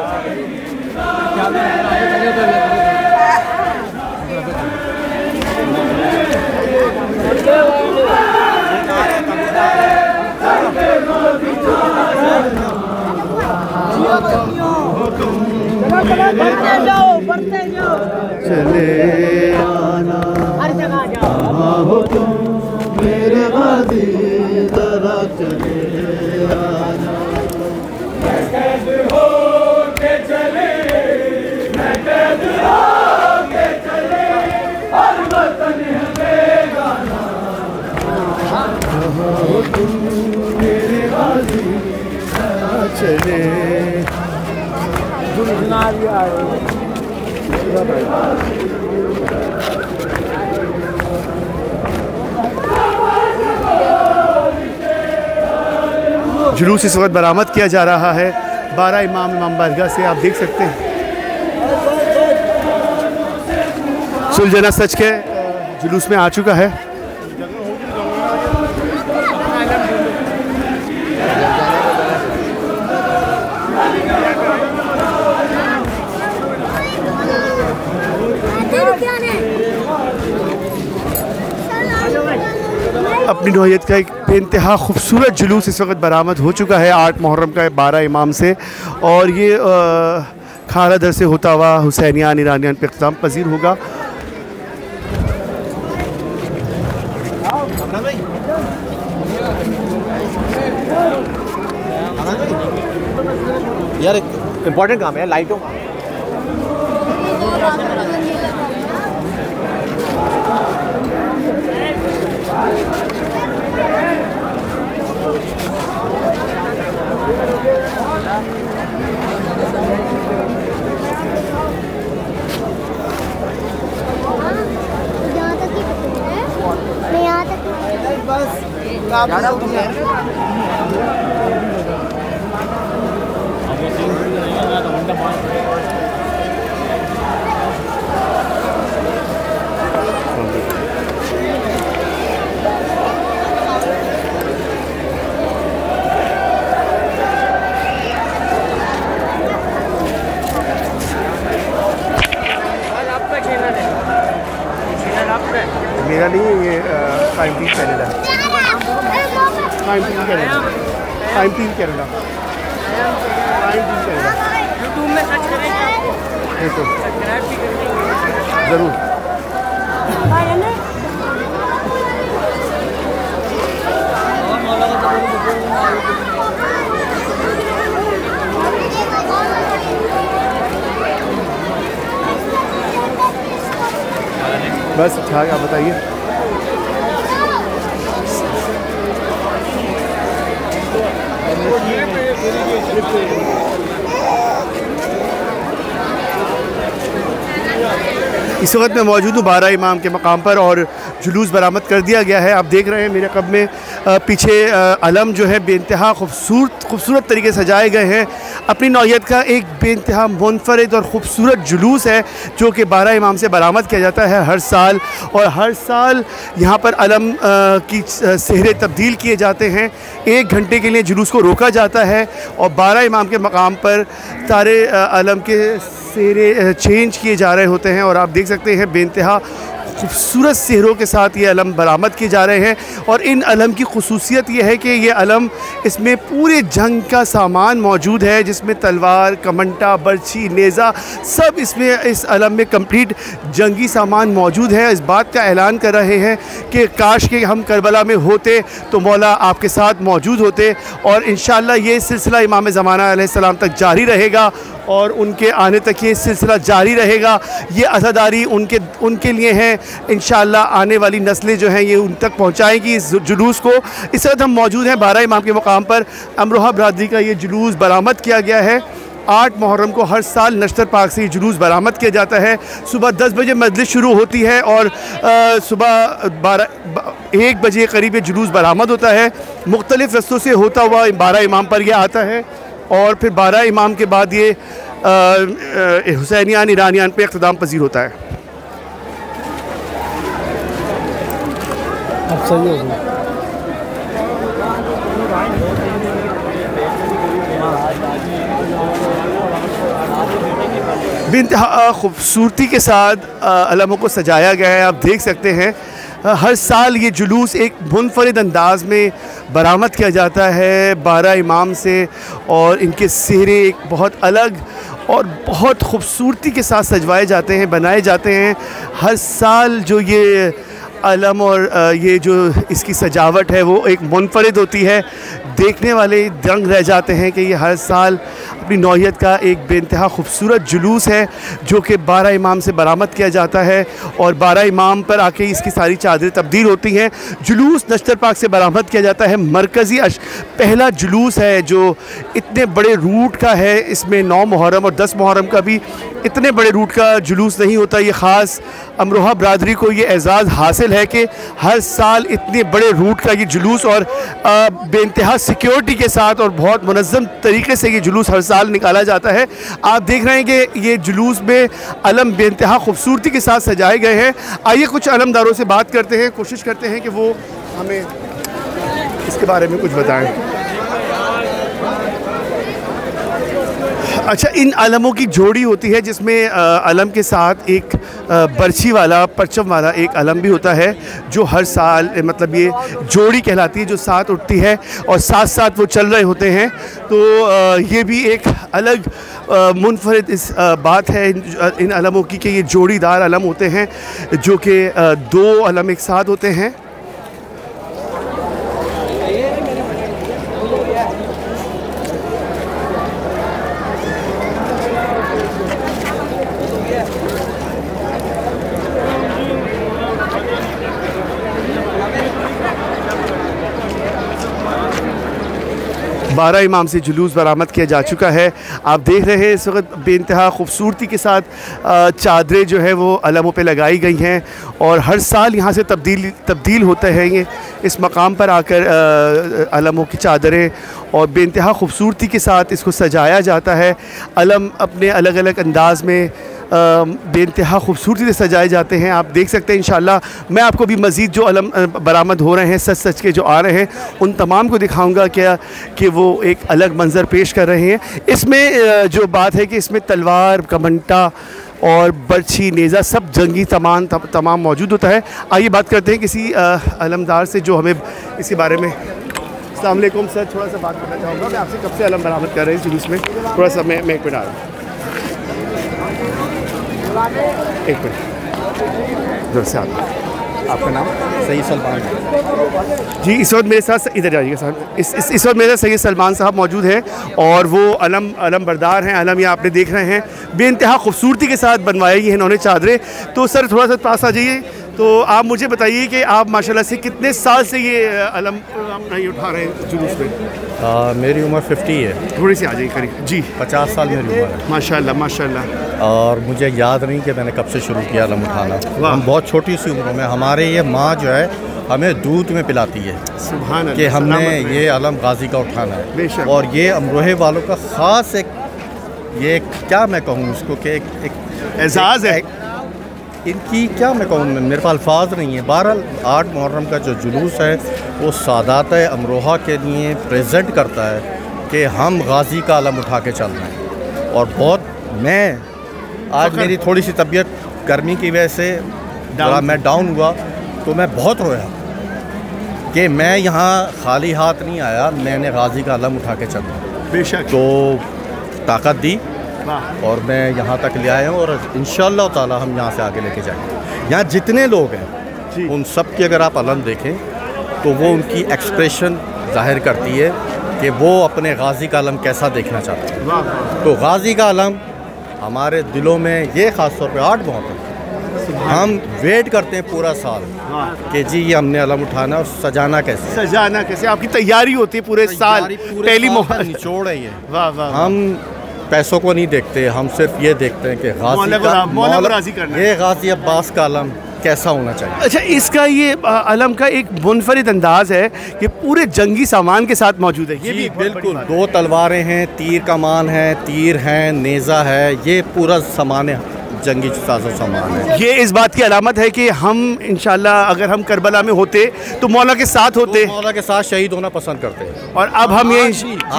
चले आना हर जगह जहाँ हो तुम मेरे वादी जरा चले आना। मैं कैद हो के चले, मैं कैद हो के चले हर वतन है बेगाना। जहाँ हो तुम मेरे वादी जरा चले। जुलूस इस वक्त बरामद किया जा रहा है 12 इमाम बारगाह से। आप देख सकते हैं सुलझना सच के जुलूस में आ चुका है। अपनी नौयत का एक बेइंतहा खूबसूरत जुलूस इस वक्त बरामद हो चुका है 8 मुहर्रम का 12 इमाम से, और ये खारा दर से होता हुआ हुसैनियान ईरानियान पे इख्तिताम पजीर होगा। यार इम्पोर्टेंट काम है लाइटों का। मेरा नहीं, ये time TV Canada, time TV Canada, time TV Canada, time TV Canada. YouTube में सर्च करें, देखो सब्सक्राइब भी करें ज़रूर। बस अच्छा, आप बताइए। इस वक्त मैं मौजूद हूँ 12 इमाम के मकाम पर और जुलूस बरामद कर दिया गया है। आप देख रहे हैं मेरे कब में पीछे अलम जो है बेइंतहा खूबसूरत तरीके से सजाए गए हैं। अपनी नौयत का एक बेइंतहा मुनफरिद और ख़ूबसूरत जुलूस है जो कि 12 इमाम से बरामद किया जाता है हर साल, और हर साल यहाँ पर अलम की सेहरे तब्दील किए जाते हैं। 1 घंटे के लिए जुलूस को रोका जाता है और 12 इमाम के मकाम पर सारे अलम के सेहरे चेंज किए जा रहे होते हैं, और आप देख सकते हैं बेइंतहा खूबसूरत सेहरों के साथ ये अलम बरामद किए जा रहे हैं। और इन अलम की खुसूसियत ये है कि ये अलम, इसमें पूरे जंग का सामान मौजूद है, जिसमें तलवार, कमंटा, बर्छी, नेज़ा, सब इसमें इस अलम में कंप्लीट जंगी सामान मौजूद है। इस बात का ऐलान कर रहे हैं कि काश के हम करबला में होते तो मौला आपके साथ मौजूद होते, और इंशाअल्लाह ये सिलसिला इमाम ज़माना अलैहिस्सलाम तक जारी रहेगा और उनके आने तक ये सिलसिला जारी रहेगा। ये अज़ादारी उनके लिए है, इंशाअल्लाह आने वाली नस्लें जो हैं ये उन तक पहुँचाएँगी इस जुलूस को। इस वक्त हम मौजूद हैं 12 इमाम के मकाम पर। अमरोहा बरादरी का ये जुलूस बरामद किया गया है। 8 मुहर्रम को हर साल नश्तर पार्क से ये जुलूस बरामद किया जाता है। सुबह 10 बजे मजलिस शुरू होती है और सुबह 1 बजे करीब ये जुलूस बरामद होता है। मुख्तलिफ़ रस्तों से होता हुआ 12 इमाम पर यह आता है, और फिर 12 इमाम के बाद ये हुसैनियान ईरानियान पे इख्तिताम पजीर होता है। अब सही हो गया। बेइंतहा खूबसूरती के साथ अलमों को सजाया गया है। आप देख सकते हैं हर साल ये जुलूस एक मुनफरिद अंदाज में बरामद किया जाता है 12 इमाम से, और इनके सेहरे एक बहुत अलग और बहुत खूबसूरती के साथ सजवाए जाते हैं, बनाए जाते हैं। हर साल जो ये अलम और ये जो इसकी सजावट है वो एक मुनफरिद होती है। देखने वाले दंग रह जाते हैं कि ये हर साल अपनी नौयत का एक बेइंतहा खूबसूरत जुलूस है जो कि 12 इमाम से बरामद किया जाता है, और 12 इमाम पर आके इसकी सारी चादरें तब्दील होती हैं। जुलूस नश्तर पार्क से बरामद किया जाता है। मरकज़ी पहला जुलूस है जो इतने बड़े रूट का है। इसमें 9 मुहर्रम और 10 मुहर्रम का भी इतने बड़े रूट का जुलूस नहीं होता। ये ख़ास अमरोहा बरादरी को ये एज़ाज़ हासिल है कि हर साल इतने बड़े रूट का ये जुलूस और बेइंतहा सिक्योरिटी के साथ और बहुत मुनज़्ज़म तरीके से ये जुलूस हर साल निकाला जाता है। आप देख रहे हैं कि ये जुलूस में अलम बेइंतहा खूबसूरती के साथ सजाए गए हैं। आइए कुछ अलमदारों से बात करते हैं, कोशिश करते हैं कि वो हमें इसके बारे में कुछ बताएं। अच्छा, इन अलमों की जोड़ी होती है जिसमें अलम के साथ एक बर्छी वाला, परचम वाला एक अलम भी होता है जो हर साल मतलब ये जोड़ी कहलाती है, जो साथ उठती है और साथ साथ वो चल रहे होते हैं। तो ये भी एक अलग मुनफरिद इस बात है इन अलमों की कि ये जोड़ीदार अलम होते हैं जो कि दो अलम एक साथ होते हैं। बारह इमाम से जुलूस बरामद किया जा चुका है। आप देख रहे हैं इस वक्त बेइंतहा खूबसूरती के साथ चादरें जो है वो अलमों पे लगाई गई हैं और हर साल यहाँ से तब्दील होते हैं ये इस मकाम पर आकर अलमों की चादरें और बेइंतहा खूबसूरती के साथ इसको सजाया जाता है। अलम अपने अलग अलग अंदाज में बेइंतहा खूबसूरती से सजाए जाते हैं। आप देख सकते हैं इंशाअल्लाह मैं आपको भी मज़ीद जो अलम बरामद हो रहे हैं सच के जो आ रहे हैं उन तमाम को दिखाऊंगा क्या कि वो एक अलग मंज़र पेश कर रहे हैं। इसमें जो बात है कि इसमें तलवार, कमंटा और बर्छी, नेज़ा सब जंगी तमाम मौजूद होता है। आइए बात करते हैं किसी अलमदार से जो हमें इसके बारे में। अस्सलाम वालेकुम सर, थोड़ा सा बात करना चाहूँगा। मैं आपसे कब से अलम बरामद कर रहे हैं जुलूस में? थोड़ा सा मैं एक मिनट आ रहा हूँ, एक मिनट जोर से आपका नाम? सैयद सलमान जी। इस वक्त मेरे साथ इधर जाइएगा साहब, इस वक्त मेरे सैयद सलमान साहब मौजूद हैं और वो अलम बरदार हैं। अलम ये आपने देख रहे हैं बेइंतहा खूबसूरती के साथ बनवाई है इन्होंने चादरें। तो सर थोड़ा सा पास आ जाइए। तो आप मुझे बताइए कि आप माशाल्लाह से कितने साल से ये अलम नहीं उठा रहे हैं जुलूस में? मेरी उम्र 50 है। थोड़ी सी आ जाइए करीब जी। 50 साल मेरी उम्र है। माशाल्लाह माशाल्लाह। और मुझे याद नहीं कि मैंने कब से शुरू किया अलम उठाना। हम बहुत छोटी सी उम्र में, हमारे ये माँ जो है हमें दूध में पिलाती है सुभान कि हमने ये अलम गाजी का उठाना है। और ये अमरोहे वालों का ख़ास एक ये क्या मैं कहूँ उसको कि एक एजाज़ है इनकी, क्या मैं कहूँ, मेरे पास अल्फाज नहीं है। बहरहाल 8 मुहर्रम का जो जुलूस है वो सादात अमरोहा के लिए प्रेजेंट करता है कि हम गाजी का अलम उठा के चल रहे हैं। और बहुत आज मेरी थोड़ी सी तबीयत गर्मी की वजह से मैं डाउन हुआ तो मैं बहुत रोया कि मैं यहाँ खाली हाथ नहीं आया, मैंने गाजी का अलम उठा के चला। बेशक। तो ताकत दी और मैं यहाँ तक ले आया हूँ और इंशाअल्लाह ताला हम यहाँ से आगे लेके जाएंगे। यहाँ जितने लोग हैं उन सब की अगर आप अलम देखें तो वो उनकी एक्सप्रेशन जाहिर करती है कि वो अपने गाजी का अलम कैसा देखना चाहते हैं। तो गाजी का अलम हमारे दिलों में ये ख़ास तौर पे 8 मुहर्रम हम वेट करते हैं पूरा साल कि जी ये हमने अलम उठाना और सजाना कैसे आपकी तैयारी होती है पूरे साल। पहली निचोड़ है ये। हम पैसों को नहीं देखते, हम सिर्फ ये देखते हैं कि ये गाजी अब्बास का अलम कैसा होना चाहिए। अच्छा, इसका ये अलम का एक मुनफरिद अंदाज है कि पूरे जंगी सामान के साथ मौजूद है। ये भी बिल्कुल 2 तलवारें हैं, तीर कमान है, तीर हैं, नेज़ा है, ये पूरा सामान है, जंगी साजो सामान है। ये इस बात की अलामत है कि हम इंशाल्लाह अगर हम करबला में होते तो मौला के साथ होते, तो मौला के साथ शहीद होना पसंद करते हैं। और अब हम ये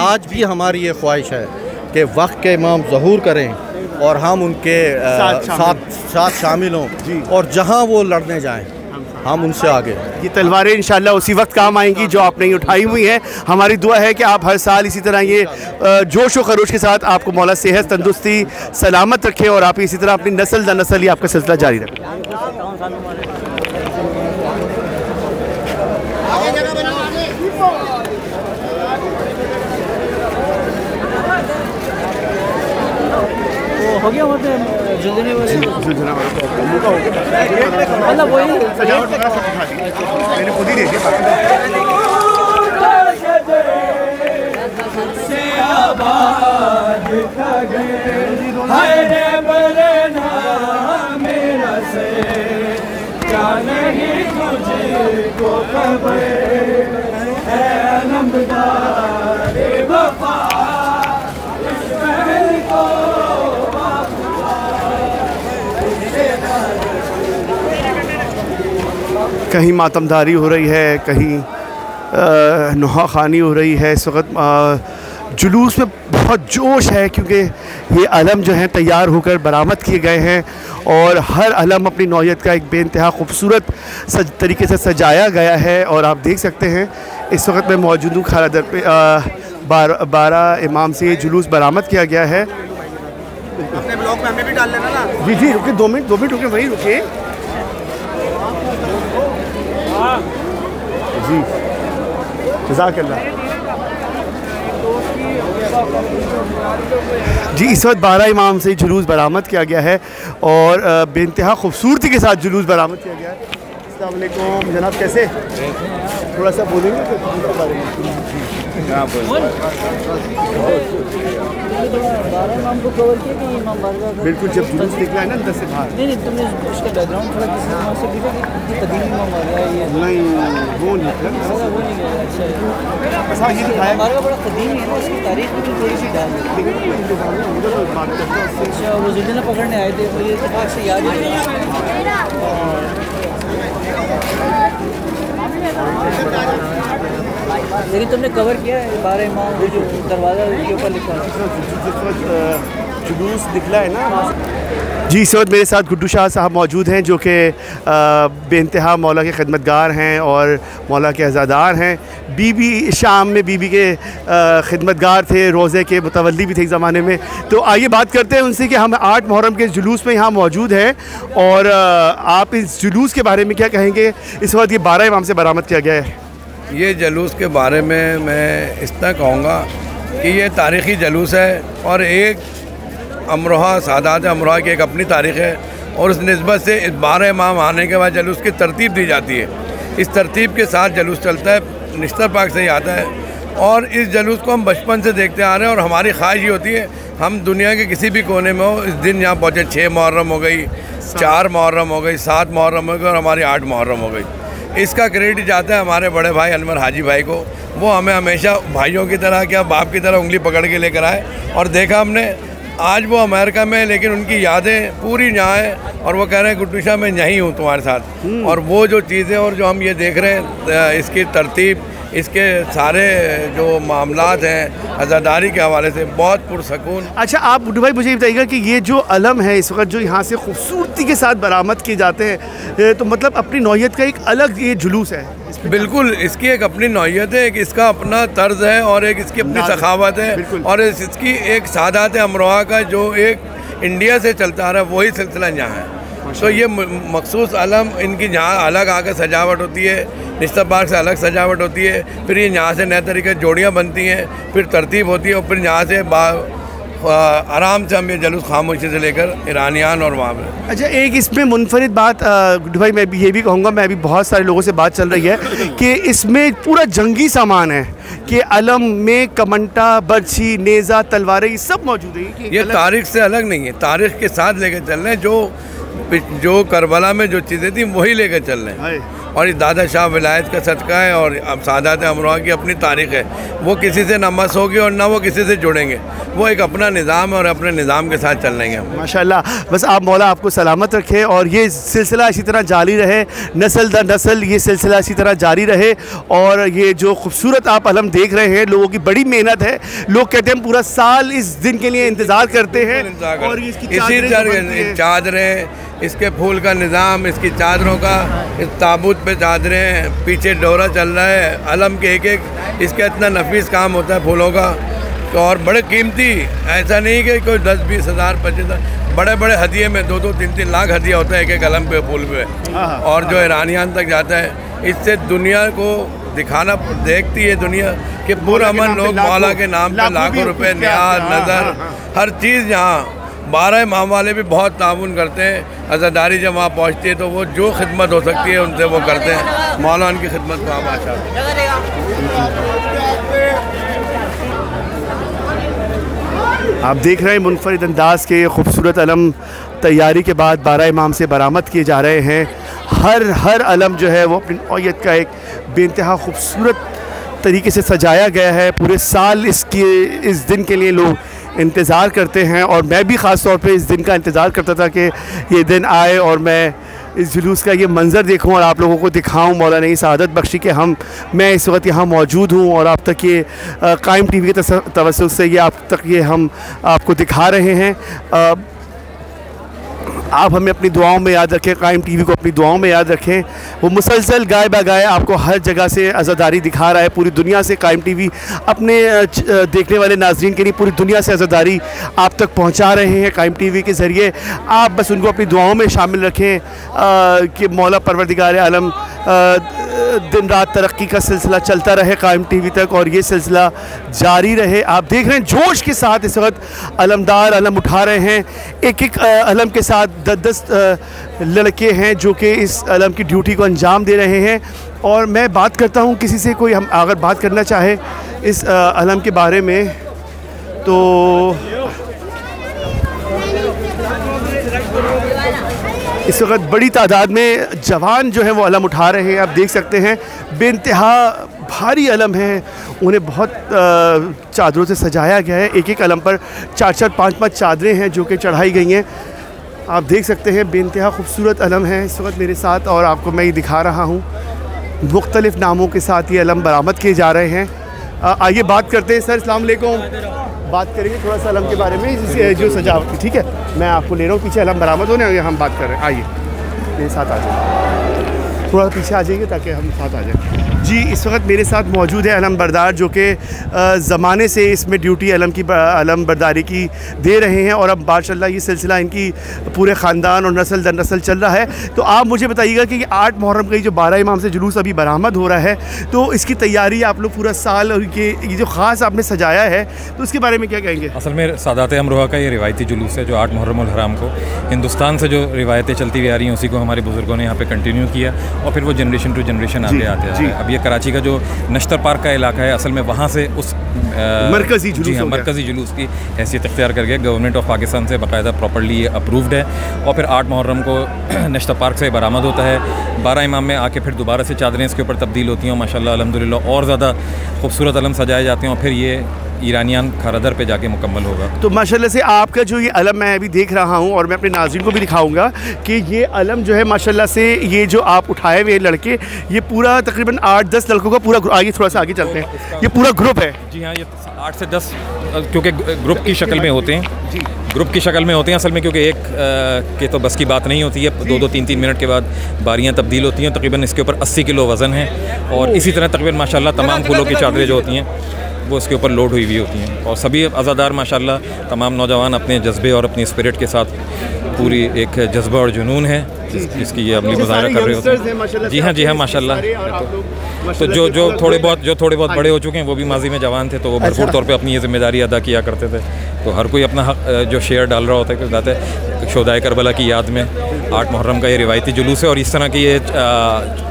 आज भी हमारी ये ख्वाहिश है कि वक्त के इमाम ज़हूर करें और हम उनके साथ शामिल हों और जहाँ वो लड़ने जाएं हम उनसे आगे। ये तलवारें इंशाल्लाह उसी वक्त काम आएंगी जो आपने ये उठाई हुई हैं। हमारी दुआ है कि आप हर साल इसी तरह ये जोश व खरोश के साथ आपको मौला सेहत तंदुरुस्ती सलामत रखे और आप इसी तरह अपनी नस्ल दर नस्ल ही आपका सिलसिला जारी रखें। हो गया मतलब जुलझने वाले मतलब वही मैंने खुद ही देखी मेरा से क्या नहीं कहीं मातमदारी हो रही है, कहीं नुहाखानी हो रही है। इस वक्त जुलूस में बहुत जोश है क्योंकि ये अलम जो हैं तैयार होकर बरामद किए गए हैं और हर अलम अपनी नौयत का एक बेइंतहा खूबसूरत तरीके से सजाया गया है। और आप देख सकते हैं इस वक्त मैं मौजूद हूँ खाला दर पे 12 इमाम से ये जुलूस बरामद किया गया है। अपने ब्लॉग में हमें भी डाल लेना ना। जी जी रुके 2 मिनट रुके, वहीं रुके जी। जज़ाकल्लाह जी। इस वक्त 12 इमाम से जुलूस बरामद किया गया है और बेइंतहा खूबसूरती के साथ जुलूस बरामद किया गया है। अस्सलाम वालेकुम जनाब, कैसे? थोड़ा सा बोलेंगे बिल्कुल। जब जुलूस निकला है ना अंदर से बाहर, नहीं तुमने उसका बैकग्राउंड थोड़ा किसी से दिखा कि कदीमी इमाम आ गया ये नहीं वो नहीं था, वो नहीं गया। अच्छा ये दिखाया हमारा का बड़ा कदीमी है ना, उसकी तारीख भी थोड़ी सी डाल दी। अच्छा वो जितना पकड़ने आए थे मुझे इत्तेफाक से याद नहीं। लेकिन तुमने कवर किया है 12 इमाम जो दरवाज़ा के ऊपर लिखा है जुलूस निकला है ना। जी इस वक्त मेरे साथ गुड्डू शाह साहब मौजूद हैं जो कि बेइंतहा मौला के खिदमतगार हैं और मौला के अज़ादार हैं। बीबी शाम में बीबी के खिदमतगार थे, रोज़े के मुतवल्ली भी थे एक ज़माने में। तो आइए बात करते हैं उनसे कि हम 8 मुहर्रम के जुलूस में यहाँ मौजूद हैं और आप इस जुलूस के बारे में क्या कहेंगे? इस वक्त ये 12 इमाम से बरामद किया गया है। ये जुलूस के बारे में मैं इतना कहूँगा कि ये तारीख़ी जुलूस है और एक अमरोहा सादात अमरोहा की एक अपनी तारीख़ है और उस निस्बत से इस 12 इमाम आने के बाद जुलूस की तरतीब दी जाती है। इस तरतीब के साथ जुलूस चलता है, निश्तर पाक से ही आता है और इस जुलूस को हम बचपन से देखते आ रहे हैं और हमारी ख्वाहिश ये होती है हम दुनिया के किसी भी कोने में हो इस दिन यहाँ पहुँचे। 6 मुहर्रम हो गई, 4 मुहर्रम हो गई, 7 मुहर्रम हो गई और हमारी 8 मुहर्रम हो गई। इसका क्रेडिट जाता है हमारे बड़े भाई अनवर हाजी भाई को। वो हमें हमेशा भाइयों की तरह क्या बाप की तरह उंगली पकड़ के लेकर आए और देखा हमने। आज वो अमेरिका में लेकिन उनकी यादें पूरी यहाँ हैं और वो कह रहे हैं गुड्डू शाह मैं यहीं हूँ तुम्हारे साथ। और वो जो चीज़ें और जो हम ये देख रहे हैं इसकी तरतीब, इसके सारे जो मामलात हैं अज़ादारी के हवाले से बहुत पुरसकून। अच्छा आप गुड्डू भाई मुझे बताइएगा कि ये जो अलम है इस वक्त जो यहाँ से खूबसूरती के साथ बरामद किए जाते हैं तो मतलब अपनी नौयत का एक अलग ये जुलूस है। बिल्कुल इसकी एक अपनी नौयत है, एक इसका अपना तर्ज है और एक इसकी अपनी सखावत है और इसकी एक सादात अमरोहा का जो एक इंडिया से चलता आ रहा है वही सिलसिला यहाँ है। तो ये मखसूस अलम इनकी यहाँ अलग आकर सजावट होती है, निश्तर पार्क से अलग सजावट होती है, फिर ये यहाँ से नए तरीके जोड़ियाँ बनती हैं, फिर तरतीब होती है और फिर यहाँ से आराम से हम ये जुलूस खामोशी से लेकर ईरानियान और वहाँ पर। अच्छा एक इसमें मुनफरिद बात गुड्डू भाई मैं भी ये भी कहूँगा, मैं अभी बहुत सारे लोगों से बात चल रही है कि इसमें पूरा जंगी सामान है कि अलम में कमंटा, बर्छी, नेज़ा, तलवारें ये सब मौजूद है। ये तारीख से अलग नहीं है, तारीख के साथ लेकर चल रहे हैं। जो करबला में जो चीज़ें थी वही लेकर चल रहे हैं और ये दादा शाह विलायत का सदका है और अब सादात अमरोहा की अपनी तारीख़ है। वो किसी से न मस होगी और ना वो किसी से जुड़ेंगे, वो एक अपना निज़ाम है और अपने निज़ाम के साथ चल रहे हैं माशाल्लाह। बस आप मौला आपको सलामत रखे और ये सिलसिला इसी तरह जारी रहे, नस्ल दर नस्ल ये सिलसिला इसी तरह जारी रहे। और ये जो खूबसूरत आप अलम देख रहे हैं, लोगों की बड़ी मेहनत है। लोग कहते हैं पूरा साल इस दिन के लिए इंतज़ार करते हैं और इसी चादरें, इसके फूल का निज़ाम, इसकी चादरों का, इस ताबूत पे चादरें, पीछे डोरा चल रहा है, अलम के एक इसका इतना नफीस काम होता है फूलों का और बड़े कीमती। ऐसा नहीं कि कोई 10-20 हज़ार 25 बड़े बड़े हदिये में 2-2, 3-3 लाख हदिया होता है एक अलम पे फूल पे और जो ईरानियान तक जाता है। इससे दुनिया को दिखाना देखती है दुनिया कि पुरअमन लोग मौला के नाम पे लाखों रुपए, न्याज, नज़र, हर चीज़ यहाँ 12 इमाम वाले भी बहुत ताउन करते हैं। अज़ादारी जब वहाँ पहुँचती है तो वो जो खिदमत हो सकती है उनसे वो करते हैं। मौला उनकी खिदमत को आशा। आप देख रहे हैं मुनफरिद अंदाज के खूबसूरत अलम तैयारी के बाद 12 इमाम से बरामद किए जा रहे हैं। हर अलम जो है वो अपनी नौइयत का एक बेइंतहा खूबसूरत तरीके से सजाया गया है। पूरे साल इस दिन के लिए लोग इंतज़ार करते हैं और मैं भी ख़ास तौर पे इस दिन का इंतज़ार करता था कि ये दिन आए और मैं इस जुलूस का ये मंज़र देखूं और आप लोगों को दिखाऊं। मौलाना ये सआदत बख्शी कि मैं इस वक्त यहाँ मौजूद हूँ और आप तक ये कायम टीवी के तवज्जुह से ये आप तक ये हम आपको दिखा रहे हैं। आप हमें अपनी दुआओं में याद रखें, कायम टीवी को अपनी दुआओं में याद रखें। वो मुसलसल गाय बागाए आपको हर जगह से अज़ादारी दिखा रहा है। पूरी दुनिया से कायम टीवी अपने देखने वाले नाज़रीन के लिए पूरी दुनिया से अज़ादारी आप तक पहुंचा रहे हैं कायम टीवी के ज़रिए। आप बस उनको अपनी दुआओं में शामिल रखें कि मौला परवरदिगार आलम दिन रात तरक्की का सिलसिला चलता रहे कायम टीवी तक और ये सिलसिला जारी रहे। आप देख रहे हैं जोश के साथ इस वक्त अलमदार अलम उठा रहे हैं। एक अलम के साथ 10 लड़के हैं जो कि इस अलम की ड्यूटी को अंजाम दे रहे हैं। और मैं बात करता हूं किसी से, कोई हम अगर बात करना चाहे इस अलम के बारे में तो इस वक्त बड़ी तादाद में जवान जो है वो अलम उठा रहे हैं। आप देख सकते हैं बेइंतहा भारी अलम है, उन्हें बहुत चादरों से सजाया गया है। एक अलम पर 4-4, 5-5 चादरें हैं जो कि चढ़ाई गई हैं। आप देख सकते हैं बेइंतहा खूबसूरत अलम है इस वक्त मेरे साथ और आपको मैं ये दिखा रहा हूँ। मुख्तलिफ़ नामों के साथ ये अलम बरामद किए जा रहे हैं। आइए बात करते हैं। सर अस्सलाम वालेकुम। बात करेंगे थोड़ा सा अलम के बारे में जो सजावट, ठीक है। मैं आपको ले रहा हूँ पीछे अलम बरामद होने, हम बात कर रहे हैं। आइए मेरे साथ आ जाइए, थोड़ा पीछे आ जाइए ताकि हम साथ आ जाएँ। जी इस वक्त मेरे साथ मौजूद है अलम बरदार जो कि ज़माने से इसमें ड्यूटी अलम बरदारी की दे रहे हैं और अब माशाल्लाह ये सिलसिला इनकी पूरे ख़ानदान और नस्ल दर नस्ल चल रहा है। तो आप मुझे बताइएगा कि 8 मुहर्रम का ये जो 12 इमाम से जुलूस अभी बरामद हो रहा है तो इसकी तैयारी आप लोग पूरा साल और ये जो ख़ास आपने सजाया है तो उसके बारे में क्या कहेंगे? असल में सादात अमरोहा का ये रिवायती जुलूस है जो 8 मुहर्रम उल हराम को हिंदुस्तान से जो रिवायतें चलती हुई आ रही हैं उसी को हमारे बुज़ुर्गों ने यहाँ पे कंटिन्यू किया और फिर वो जनरेशन टू जनरेशन आगे आते हैं। अब ये कराची का जो नश्तर पार्क का इलाका है असल में वहाँ से उस मरकज़ी जुलूस, जी हाँ, मरकज़ी जुलूस की हैसियत इख्तियार कर गया। गवर्नमेंट ऑफ पाकिस्तान से बाकायदा प्रॉपर्ली अप्रूव्ड है और फिर 8 मुहर्रम को नश्तर पार्क से बरामद होता है। 12 इमाम में आके फिर दोबारा से चादरें इसके ऊपर तब्दील होती हैं और माशाल्लाह अल्हम्दुलिल्लाह और ज़्यादा खूबसूरत अलम सजाए जाते हैं और फिर ये ईरानियान खरदर पे जाके मुकम्मल होगा। तो माशाल्लाह से आपका जो ये अलम मैं अभी देख रहा हूँ और मैं अपने नाज़रीन को भी दिखाऊंगा कि ये अलम जो है माशाल्लाह से ये जो आप उठाए हुए लड़के ये पूरा तकरीबन 8-10 लड़कों का पूरा आगे थोड़ा सा आगे चलते हैं, ये पूरा ग्रुप है। जी हाँ, ये 8 से 10 क्योंकि ग्रुप की शक्ल में होते हैं जी, ग्रुप की शक्ल में होते हैं असल में, क्योंकि एक के तो बस की बात नहीं होती है। 2-2, 3-3 मिनट के बाद बारियाँ तब्दील होती हैं। तकरीबन इसके ऊपर 80 किलो वज़न है और इसी तरह तकरीबन माशाल्लाह तमाम फूलों की चादरें जो होती हैं वो इसके ऊपर लोड हुई हुई होती हैं और सभी अज़ादार माशाल्लाह तमाम नौजवान अपने जज्बे और अपनी स्पिरिट के साथ पूरी एक जज्बा और जुनून है जिसकी ये अमली मुजाहरा कर रहे होते हैं। जी हाँ, जी हाँ माशाल्लाह। तो जो थोड़े बहुत बड़े हो चुके हैं वो भी माजी में जवान थे तो वो भरपूर तौर पे अपनी ये जिम्मेदारी अदा किया करते थे। तो हर कोई अपना जो शेयर डाल रहा होता है कि जाते हैं शोदाए करबला की याद में 8 मुहर्रम का ये रिवायती जुलूस है और इस तरह की ये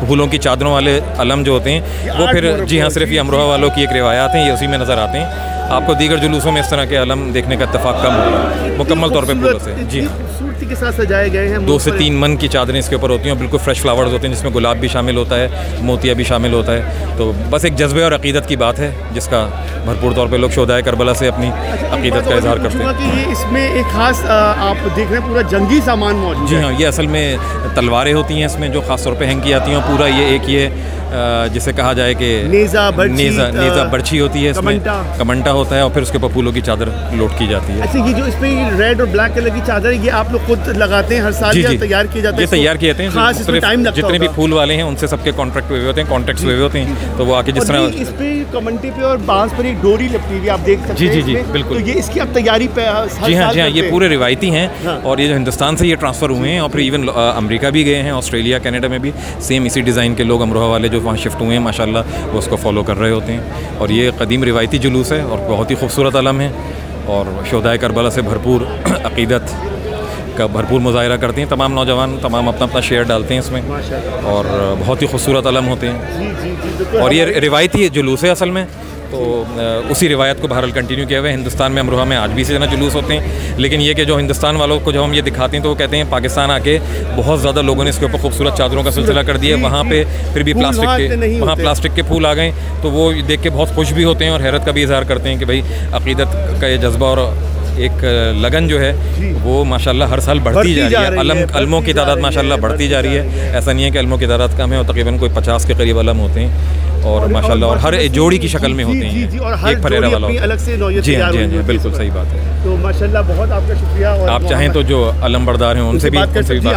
फूलों की चादरों वाले अलम जो होते हैं वो फिर जी हाँ सिर्फ ये अमरोहा वालों की एक रिवायात हैं, ये उसी में नज़र आते हैं। आपको दीगर जुलूसों में इस तरह के अलम देखने का इत्तेफाक कम होगा मुकम्मल तौर पे फूलों से। जी हाँ, खूबसूरती के साथ सजाए गए हैं। 2 से 3 मन की चादरें इसके ऊपर होती हैं, बिल्कुल फ्रेश फ्लावर्स होते हैं जिसमें गुलाब भी शामिल होता है, मोतिया भी शामिल होता है। तो बस एक जज्बे और अकीदत की बात है जिसका भरपूर तौर पे लोग शोदाए करबला से अपनी अकीदत का इजहार करते हैं। कि ये इसमें एक खास आप देख रहे हैं पूरा जंगी सामान मौजूद है। जी हाँ, ये असल में तलवारें होती हैं इसमें जो ख़ास तौर पे हैंग की जाती हैं। पूरा ये एक ये जिसे कहा जाए कि नेज़ा बर्छी होती है, इसमें कमंटा होता है और फिर उसके ऊपर फूलों की चादर लोड की जाती है। अच्छा, ये जो इसमें रेड और ब्लैक कलर की चादर है ये आप लोग खुद लगाते हैं हर साल या तैयार किए जाते हैं? ये तैयार किए जाते हैं, खास इसमें टाइम लगता जितने भी फूल वाले हैं उनसे सबके कॉन्ट्रैक्ट हुए होते हैं, कॉन्ट्रैक्ट्स हुए होते हैं। तो वो आके जिस तरह इस पे कमंटे पे और बांस पर एक डोरी लगती हुई आप देख सकते हैं। जी बिल्कुल। तो ये इसकी अब तैयारी पे जी हाँ, ये पूरे रिवायती हैं और ये जो हिंदुस्तान से ये ट्रांसफ़र हुए हैं और फिर इवन अमेरिका भी गए हैं, ऑस्ट्रेलिया कनाडा में भी सेम इसी डिज़ाइन के लोग अमरोहा वाले जो वहाँ शिफ्ट हुए हैं माशाल्लाह वो उसको फॉलो कर रहे होते हैं। और ये कदीम रिवायती जुलूस है और बहुत ही खूबसूरत अलम है और शोदाए करबला से भरपूर अकीदत का भरपूर मुजाहरा करते हैं। तमाम नौजवान तमाम अपना शेयर डालते हैं इसमें और बहुत ही खूबसूरत अलम होते हैं। और ये रिवायती जुलूस है असल में तो उसी रिवायत को बहरहाल कंटिन्यू किया हुआ है। हिंदुस्तान में अमरोहा में आज भी इसी तरह जुलूस होते हैं, लेकिन ये कि जो हिंदुस्तान वालों को जब हम ये दिखाते हैं तो वो कहते हैं पाकिस्तान आके बहुत ज़्यादा लोगों ने इसके ऊपर खूबसूरत चादरों का सिलसिला कर दिया। वहाँ पे फिर भी प्लास्टिक के फूल आ गए, तो वो देख के बहुत खुश भी होते हैं और हैरत का भी इजहार करते हैं कि भाई अक़ीदत का ये जज्बा और एक लगन जो है वो माशाल्लाह हर साल बढ़ती जा रही है। अलमों की तादाद माशाल्लाह बढ़ती जा रही है। ऐसा नहीं है कि अलमों की तादाद कम है, और तकरीबन कोई 50 के करीब अलम होते हैं और माशाल्लाह और हर जोड़ी की शक्ल में होते हैं, एक फरेरा वाला अलग से जी हाँ बिल्कुल सही बात है। तो माशाल्लाह बहुत आपका शुक्रिया। और आप चाहें तो जो अलम बरदार हैं उनसे भी बात कर सकते हैं।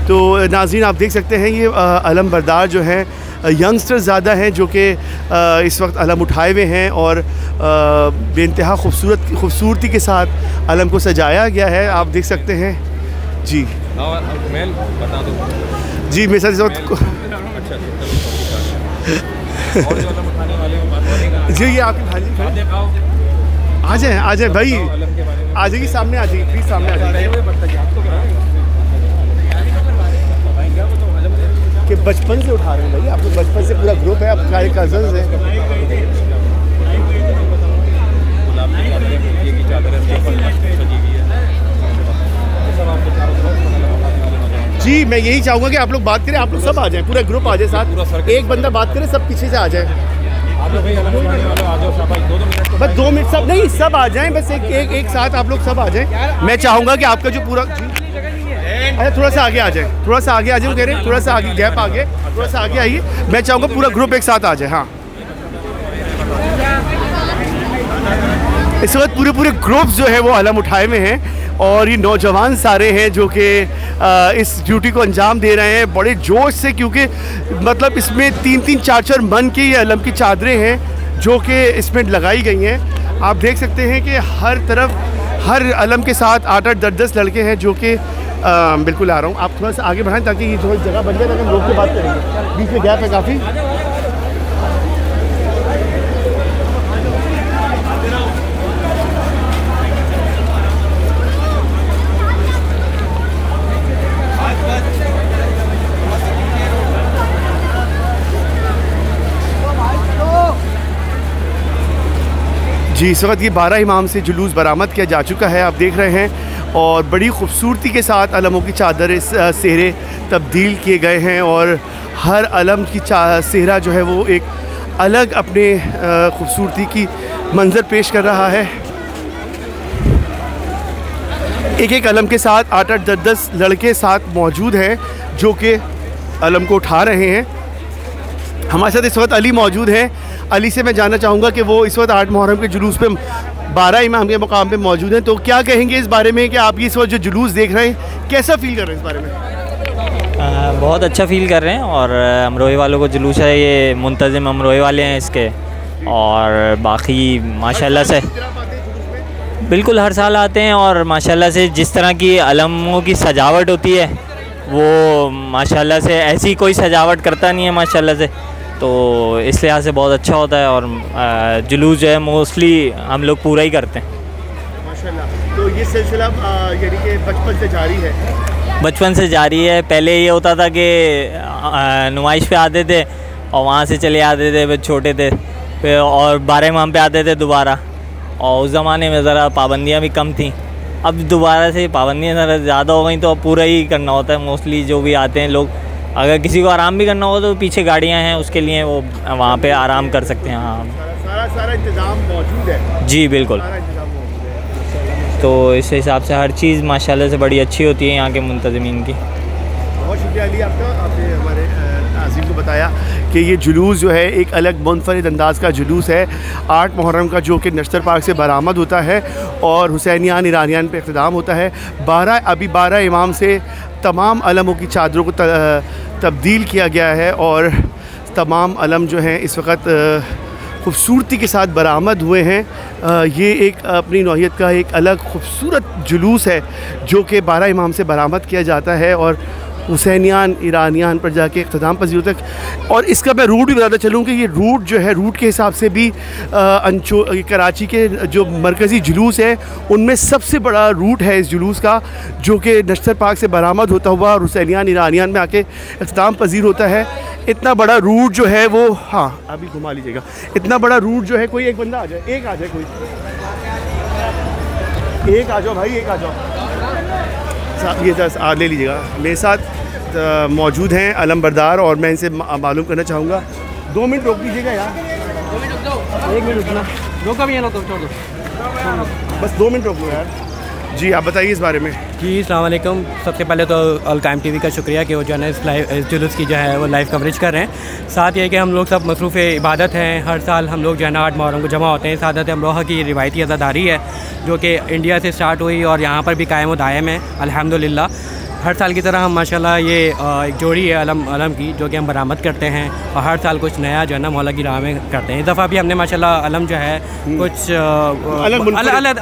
तो नाज़रीन आप देख सकते हैं ये अलम बरदार जो हैं यंगस्टर्स ज़्यादा हैं जो कि इस वक्त अलम उठाए हुए हैं और बेइंतहा खूबसूरती के साथ अलम को सजाया गया है। आप देख सकते हैं जी। बता दो जी मेरे साथ इस वक्त जी ये आपकी भाजी आ जाए भाई, आ जाइए सामने, आ जाइए प्लीज़ सामने आ जाइए। कि बचपन से उठा रहे हैं भाई, आप लोग बचपन से पूरा ग्रुप है, आप सारे कजन्स हैं। जी मैं यही चाहूँगा कि आप लोग बात करें, आप लोग सब आ जाएं, पूरा ग्रुप आ जाए साथ, एक बंदा बात करे सब पीछे से आ जाए। बस 2 मिनट सब नहीं, सब आ जाएं, बस एक साथ आप लोग सब आ जाएं। मैं चाहूँगा कि आपका जो पूरा अच्छा थोड़ा सा आगे आ जाए, थोड़ा सा आगे आ जाए, कह रहे हैं थोड़ा सा आगे गैप आगे, थोड़ा सा आगे आइए। मैं चाहूँगा पूरा ग्रुप एक साथ आ जाए। हाँ इस वक्त पूरे ग्रुप्स जो है वो अलम उठाए में हैं और ये नौजवान सारे हैं जो कि इस ड्यूटी को अंजाम दे रहे हैं बड़े जोश से, क्योंकि मतलब इसमें 3-3, 4-4 मन की ये अलम की चादरें हैं जो कि इसमें लगाई गई हैं। आप देख सकते हैं कि हर तरफ हर अलम के साथ 8-8, 10-10 लड़के हैं जो कि बिल्कुल आ रहा हूँ। आप थोड़ा सा आगे बढ़ाएं ताकि ये थोड़ी जगह बन जाए, ताकि हम रोक के बात करेंगे, बीच में गैप है काफ़ी। जी इस वक्त ये 12 इमाम से जुलूस बरामद किया जा चुका है, आप देख रहे हैं, और बड़ी खूबसूरती के साथ अलमों की चादर सेहरे तब्दील किए गए हैं और हर अलम की सेहरा जो है वो एक अलग अपने खूबसूरती की मंजर पेश कर रहा है। एक अलम के साथ 8-8, 10-10 लड़के साथ मौजूद हैं जो कि अलम को उठा रहे हैं। हमारे साथ इस वक्त अली मौजूद हैं। अली से मैं जानना चाहूँगा कि वो इस वक्त 8 मुहर्रम के जुलूस पे 12 इमाम के मुकाम पे मौजूद हैं, तो क्या कहेंगे इस बारे में कि आप इस वक्त जो जुलूस देख रहे हैं कैसा फील कर रहे हैं इस बारे में? बहुत अच्छा फील कर रहे हैं और अमरोही वालों को जुलूस है, ये मुंतज़िम अमरोही वाले हैं इसके, और बाकी माशाल्लाह से बिल्कुल हर साल आते हैं और माशाल्लाह से जिस तरह की अलमों की सजावट होती है वो माशाल्लाह से ऐसी कोई सजावट करता नहीं है माशाल्लाह से, तो इस लिहाज से बहुत अच्छा होता है और जुलूस जो है मोस्टली हम लोग पूरा ही करते हैं माशाल्लाह। तो ये सिलसिला यानी कि बचपन से जारी है? बचपन से जारी है। पहले ये होता था कि नुमाइश पे आते थे और वहाँ से चले आते थे, छोटे थे, फिर और 12 इमाम पे आते थे दोबारा, और उस ज़माने में ज़रा पाबंदियाँ भी कम थी। अब दोबारा से पाबंदियाँ ज़रा ज़्यादा हो गई तो अब पूरा ही करना होता है मोस्टली। जो भी आते हैं लोग, अगर किसी को आराम भी करना हो तो पीछे गाड़ियाँ हैं उसके लिए, वो वहाँ पे आराम कर सकते हैं। हाँ सारा इंतज़ाम मौजूद है। जी बिल्कुल। तो इस हिसाब से हर चीज़ माशाल्लाह से बड़ी अच्छी होती है यहाँ के मुंतज़मीन की। बहुत शुक्रिया अली आपका, आपने हमारे नाज़रीन को बताया कि ये जुलूस जो है एक अलग मुनफरिद अंदाज़ का जुलूस है 8 मुहर्रम का, जो कि नश्तर पार्क से बरामद होता है और हुसैनियान ईरानियान पे इख्तिताम होता है। 12 इमाम से तमाम अलमों की चादरों को तब्दील किया गया है और तमाम अलम जो हैं इस वक्त खूबसूरती के साथ बरामद हुए हैं। ये एक अपनी नौइयत का एक अलग खूबसूरत जुलूस है जो कि 12 इमाम से बरामद किया जाता है और हुसैनियान ईरानियान पर जाके इख्तिताम पजीर तक। और इसका मैं रूट भी बताता चलूँ कि ये रूट जो है, रूट के हिसाब से भी कराची के जो मरकज़ी जुलूस है उनमें सबसे बड़ा रूट है इस जुलूस का, जो कि नश्तर पार्क से बरामद होता हुआ और हुसैनियान ईरानियान में आके इख्तिताम पजीर होता है। इतना बड़ा रूट जो है वो, हाँ अभी घुमा लीजिएगा, इतना बड़ा रूट जो है, कोई एक बंदा आ जाए, एक आ जाए, कोई एक आ जाओ भाई, एक आ जाओ साहब, ये ले लीजिएगा। मेरे साथ मौजूद हैं अलम बरदार और मैं इनसे मालूम करना चाहूँगा। 2 मिनट रोक दीजिएगा यार, 1 मिनट रुकना, रोका भी है ना तो छोड़ दो, बस 2 मिनट रोक लो यार। जी आप बताइए इस बारे में। जी अस्सलाम वालेकुम। सबसे पहले तो अल कायम टीवी का शुक्रिया कि वो जो है ना इस जुलूस की जो है वो लाइव कवरेज कर रहे हैं। साथ ये कि हम लोग सब मसरूफ़ इबादत हैं, हर साल हम लोग जो है ना 8 मुहर्रम को जमा होते हैं। सादत अमरोहा की रिवायती अज़ादारी है जो कि इंडिया से स्टार्ट हुई और यहाँ पर भी कायम व दायम है अल्हम्दुलिल्लाह। हर साल की तरह हम माशाल्लाह ये एक जोड़ी है अलम की जो कि हम बरामद करते हैं और हर साल कुछ नया जो है ना मौला की राह में करते हैं। इस दफ़ा भी हमने माशाल्लाह अलम जो है कुछ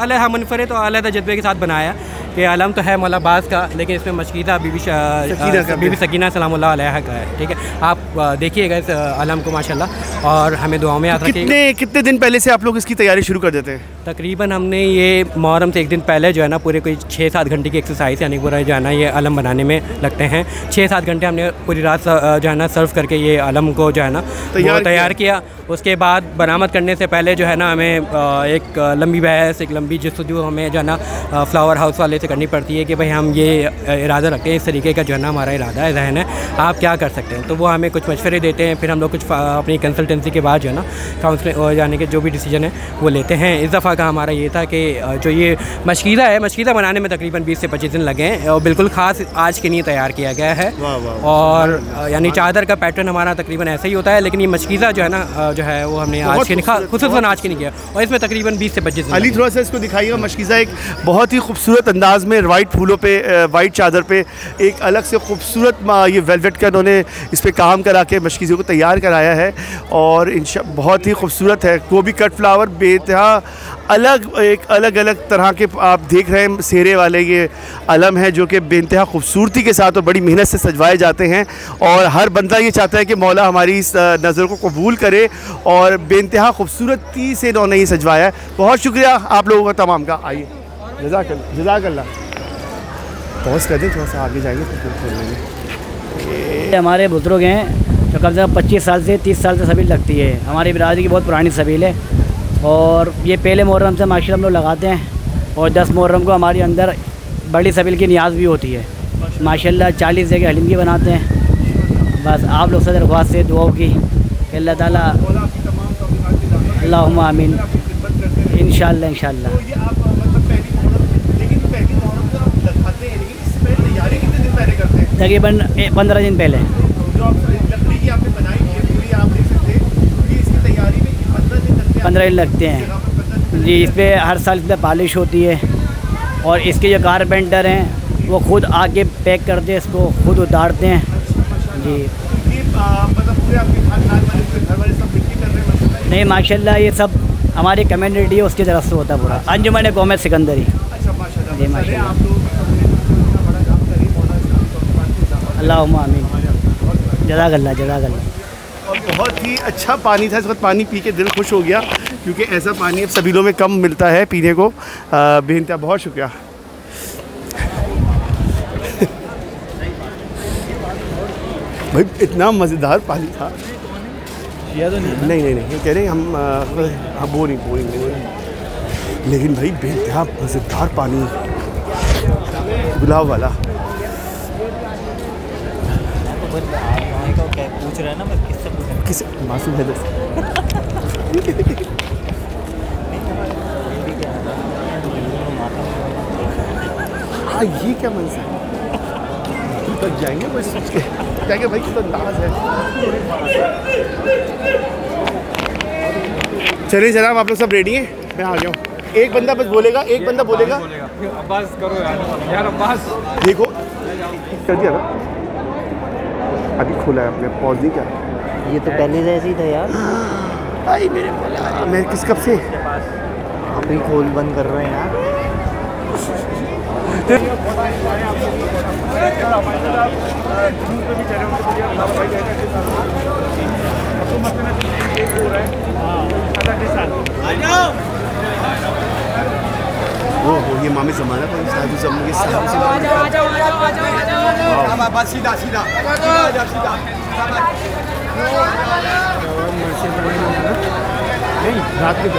अलग मुनफरिद और अलग जज्बे के साथ बनाया कि अलम तो है मौला अब्बास का, लेकिन इसमें मशकीदा बीबी सकीना सलामुल्लाह अलैहा का है। ठीक है, आप देखिएगा इस अलम को माशाल्लाह और हमें दुआओं में याद रखिएगा। कितने दिन पहले से आप लोग इसकी तैयारी शुरू कर देते हैं? तकरीबन हमने ये मुहर्रम से 1 दिन पहले जो है ना पूरे कोई 6-7 घंटे की एक्सरसाइज यानी पूरा जो है ना ये अलम बनाने में लगते हैं। 6-7 घंटे हमने पूरी रात जो है ना सर्व करके ये अलम को जो है ना तैयार किया। उसके बाद बरामद करने से पहले जो है ना हमें एक लंबी बहस, एक लंबी जस्तजू हमें जो है ना फ्लावर हाउस वाले से करनी पड़ती है कि भाई हम ये इरादा रखते हैं, इस तरीके का जो है ना हमारा इरादा है, जहन है, आप क्या कर सकते हैं। तो वो हमें कुछ मशवरे देते हैं, फिर हम लोग कुछ अपनी कंसल्टेंसी के बाद जो है ना काउंसलिंग यानी कि जो भी डिसीजन है वो लेते हैं। इस दफ़ा का हमारा ये था कि जो ये मशकीदा है, मशकीदा बनाने में तकरीबन 20 से 25 दिन लगे हैं और बिल्कुल ख़ास आज के लिए तैयार किया गया है। और यानी चादर का पैटर्न हमारा तकरीबन ऐसा ही होता है, लेकिन ये मशकीदा जो है ना जो है वो हमने आज के खुसूसन आज के नहीं किया और इसमें तकरीबन 20 से 25 अली थोड़ा सा इसको दिखाइएगा। मशकीज़ा एक बहुत ही खूबसूरत अंदाज में वाइट फूलों पे, वाइट चादर पे एक अलग से खूबसूरत ये वेलवेट का उन्होंने इस पर काम करा के मशकीज़े को तैयार कराया है और बहुत ही खूबसूरत है। वो भी कट फ्लावर बेतहा एक अलग अलग तरह के आप देख रहे हैं सेहरे वाले ये अलम है जो कि बेइंतहा खूबसूरती के साथ और बड़ी मेहनत से सजवाए जाते हैं और हर बंदा ये चाहता है कि मौला हमारी इस नज़र को कबूल करे और बेइंतहा खूबसूरती से इन्होंने ये सजवाया है। बहुत शुक्रिया आप लोगों का तमाम का। आइए जज़ाकल्लाह पहुँच कर दें, थोड़ा सा आगे जाएंगे तो खोल लेंगे। हमारे बुजुर्ग हैं जो कम से कम 25 साल से 30 साल से सबील लगती है। हमारी बिरादरी की बहुत पुरानी सबील है और ये पहले मुहर्रम से माशाल्लाह हम लोग लगाते हैं और 10 मुहर्रम को हमारे अंदर बड़ी सबील की नियाज़ भी होती है। माशाल्लाह 40 जगह हलीमगी बनाते हैं। बस आप लोग से दरख्वास्त से दुआओं की अल्लाह ताला, अल्लाहुम्मा आमीन, इंशाअल्लाह इंशाअल्लाह। तकरीबन 15 दिन पहले। 15 दिन लगते हैं जी। इस पर हर साल इस पर पॉलिश होती है और इसके जो कारपेंटर हैं वो खुद आके पैक करते हैं, इसको खुद उतारते हैं जी। नहीं माशाल्लाह ये सब हमारी कम्युनिटी है उसकी तरफ से होता है पूरा। अंजुमन कौम सिकंदरी जी माशाल्लाह। अल्लाहुम्मा आमीन, जज़ाकल्लाह जज़ाकल्लाह। और बहुत ही अच्छा पानी था, इस वक्त पानी पी के दिल खुश हो गया क्योंकि ऐसा पानी अब सबीलों में कम मिलता है पीने को। बेनता बहुत शुक्रिया। भाई इतना मज़ेदार पानी था। नहीं ये कह रहे हैं हम वो नहीं, लेकिन भाई बेनता मज़ेदार पानी, गुलाब वाला। पूछ रहा है ना, मैं किससे पूछ रहा हूँ? किस मासूम है दोस्त। हाँ ये क्या मंजर है, तक जाएंगे कोई सोच के जाएंगे भाई कितना अंदाज है। चलिए जनाब आप लोग सब रेडी हैं, मैं आ गया हूँ। एक बंदा बस बोलेगा, एक बंदा बोलेगा अब्बास करो यार अब्बास देखो कर दिया ना, अभी खोला है आपने, पॉज नहीं क्या? ये तो पहले से ऐसे ही था यार। भाई मेरे मैं किस कब से अभी खोल बंद कर रहे हैं यार। वो ये मामी ज़माना पर साधु ज़माने के साधु से बस सीधा सीधा रात में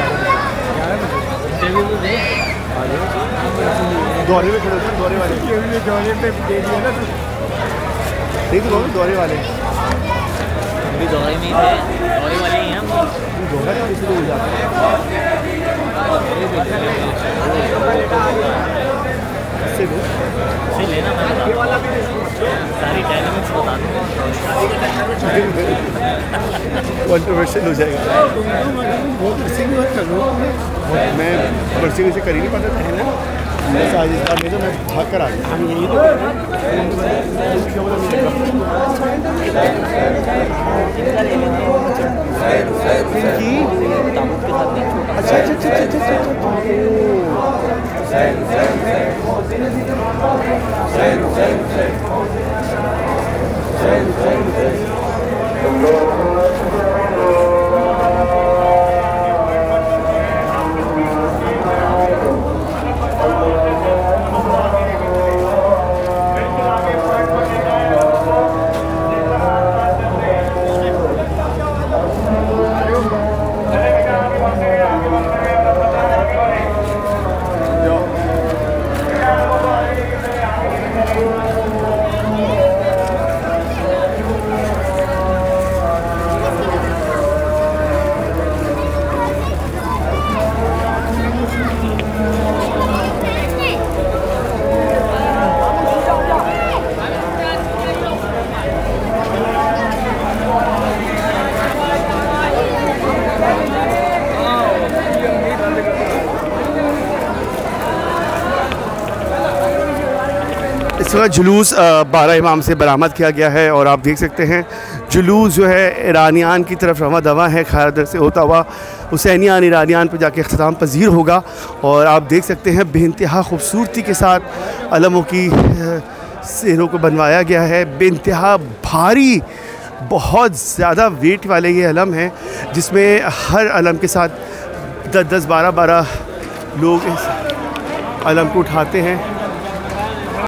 दौरे में खड़े दौरे वाले दौरे पे दे दिया ना नहीं तो दौरे वाले भी दौरे में ही थे, दौरे वाले ही हैं हम। दौरा तो इसलिए हो जाता है से लेना सारी डायनामिक्स बता दूँगा, कंट्रोवर्शियल हो जाएगा। मैं पर्सी वैसे कर ही नहीं पाता था है ना, मैं आज इस बार में तो मैं भाग कर आ गया। हम यही तो अच्छा अच्छा अच्छा अच्छा इस वक्त जुलूस 12 इमाम से बरामद किया गया है और आप देख सकते हैं जुलूस जो है ईरानियान की तरफ रवा दवा है, खैर से होता हुआ हुसैनियान ईरानियान पर जाके अख्ताम पजीर होगा। और आप देख सकते हैं बेइंतहा खूबसूरती के साथ अलमों की सेहरों को बनवाया गया है। बेइंतहा भारी, बहुत ज़्यादा वेट वाले ये अलम हैं जिसमें हर अलम के साथ 10-10, 12-12 लोग इस अलम को उठाते हैं।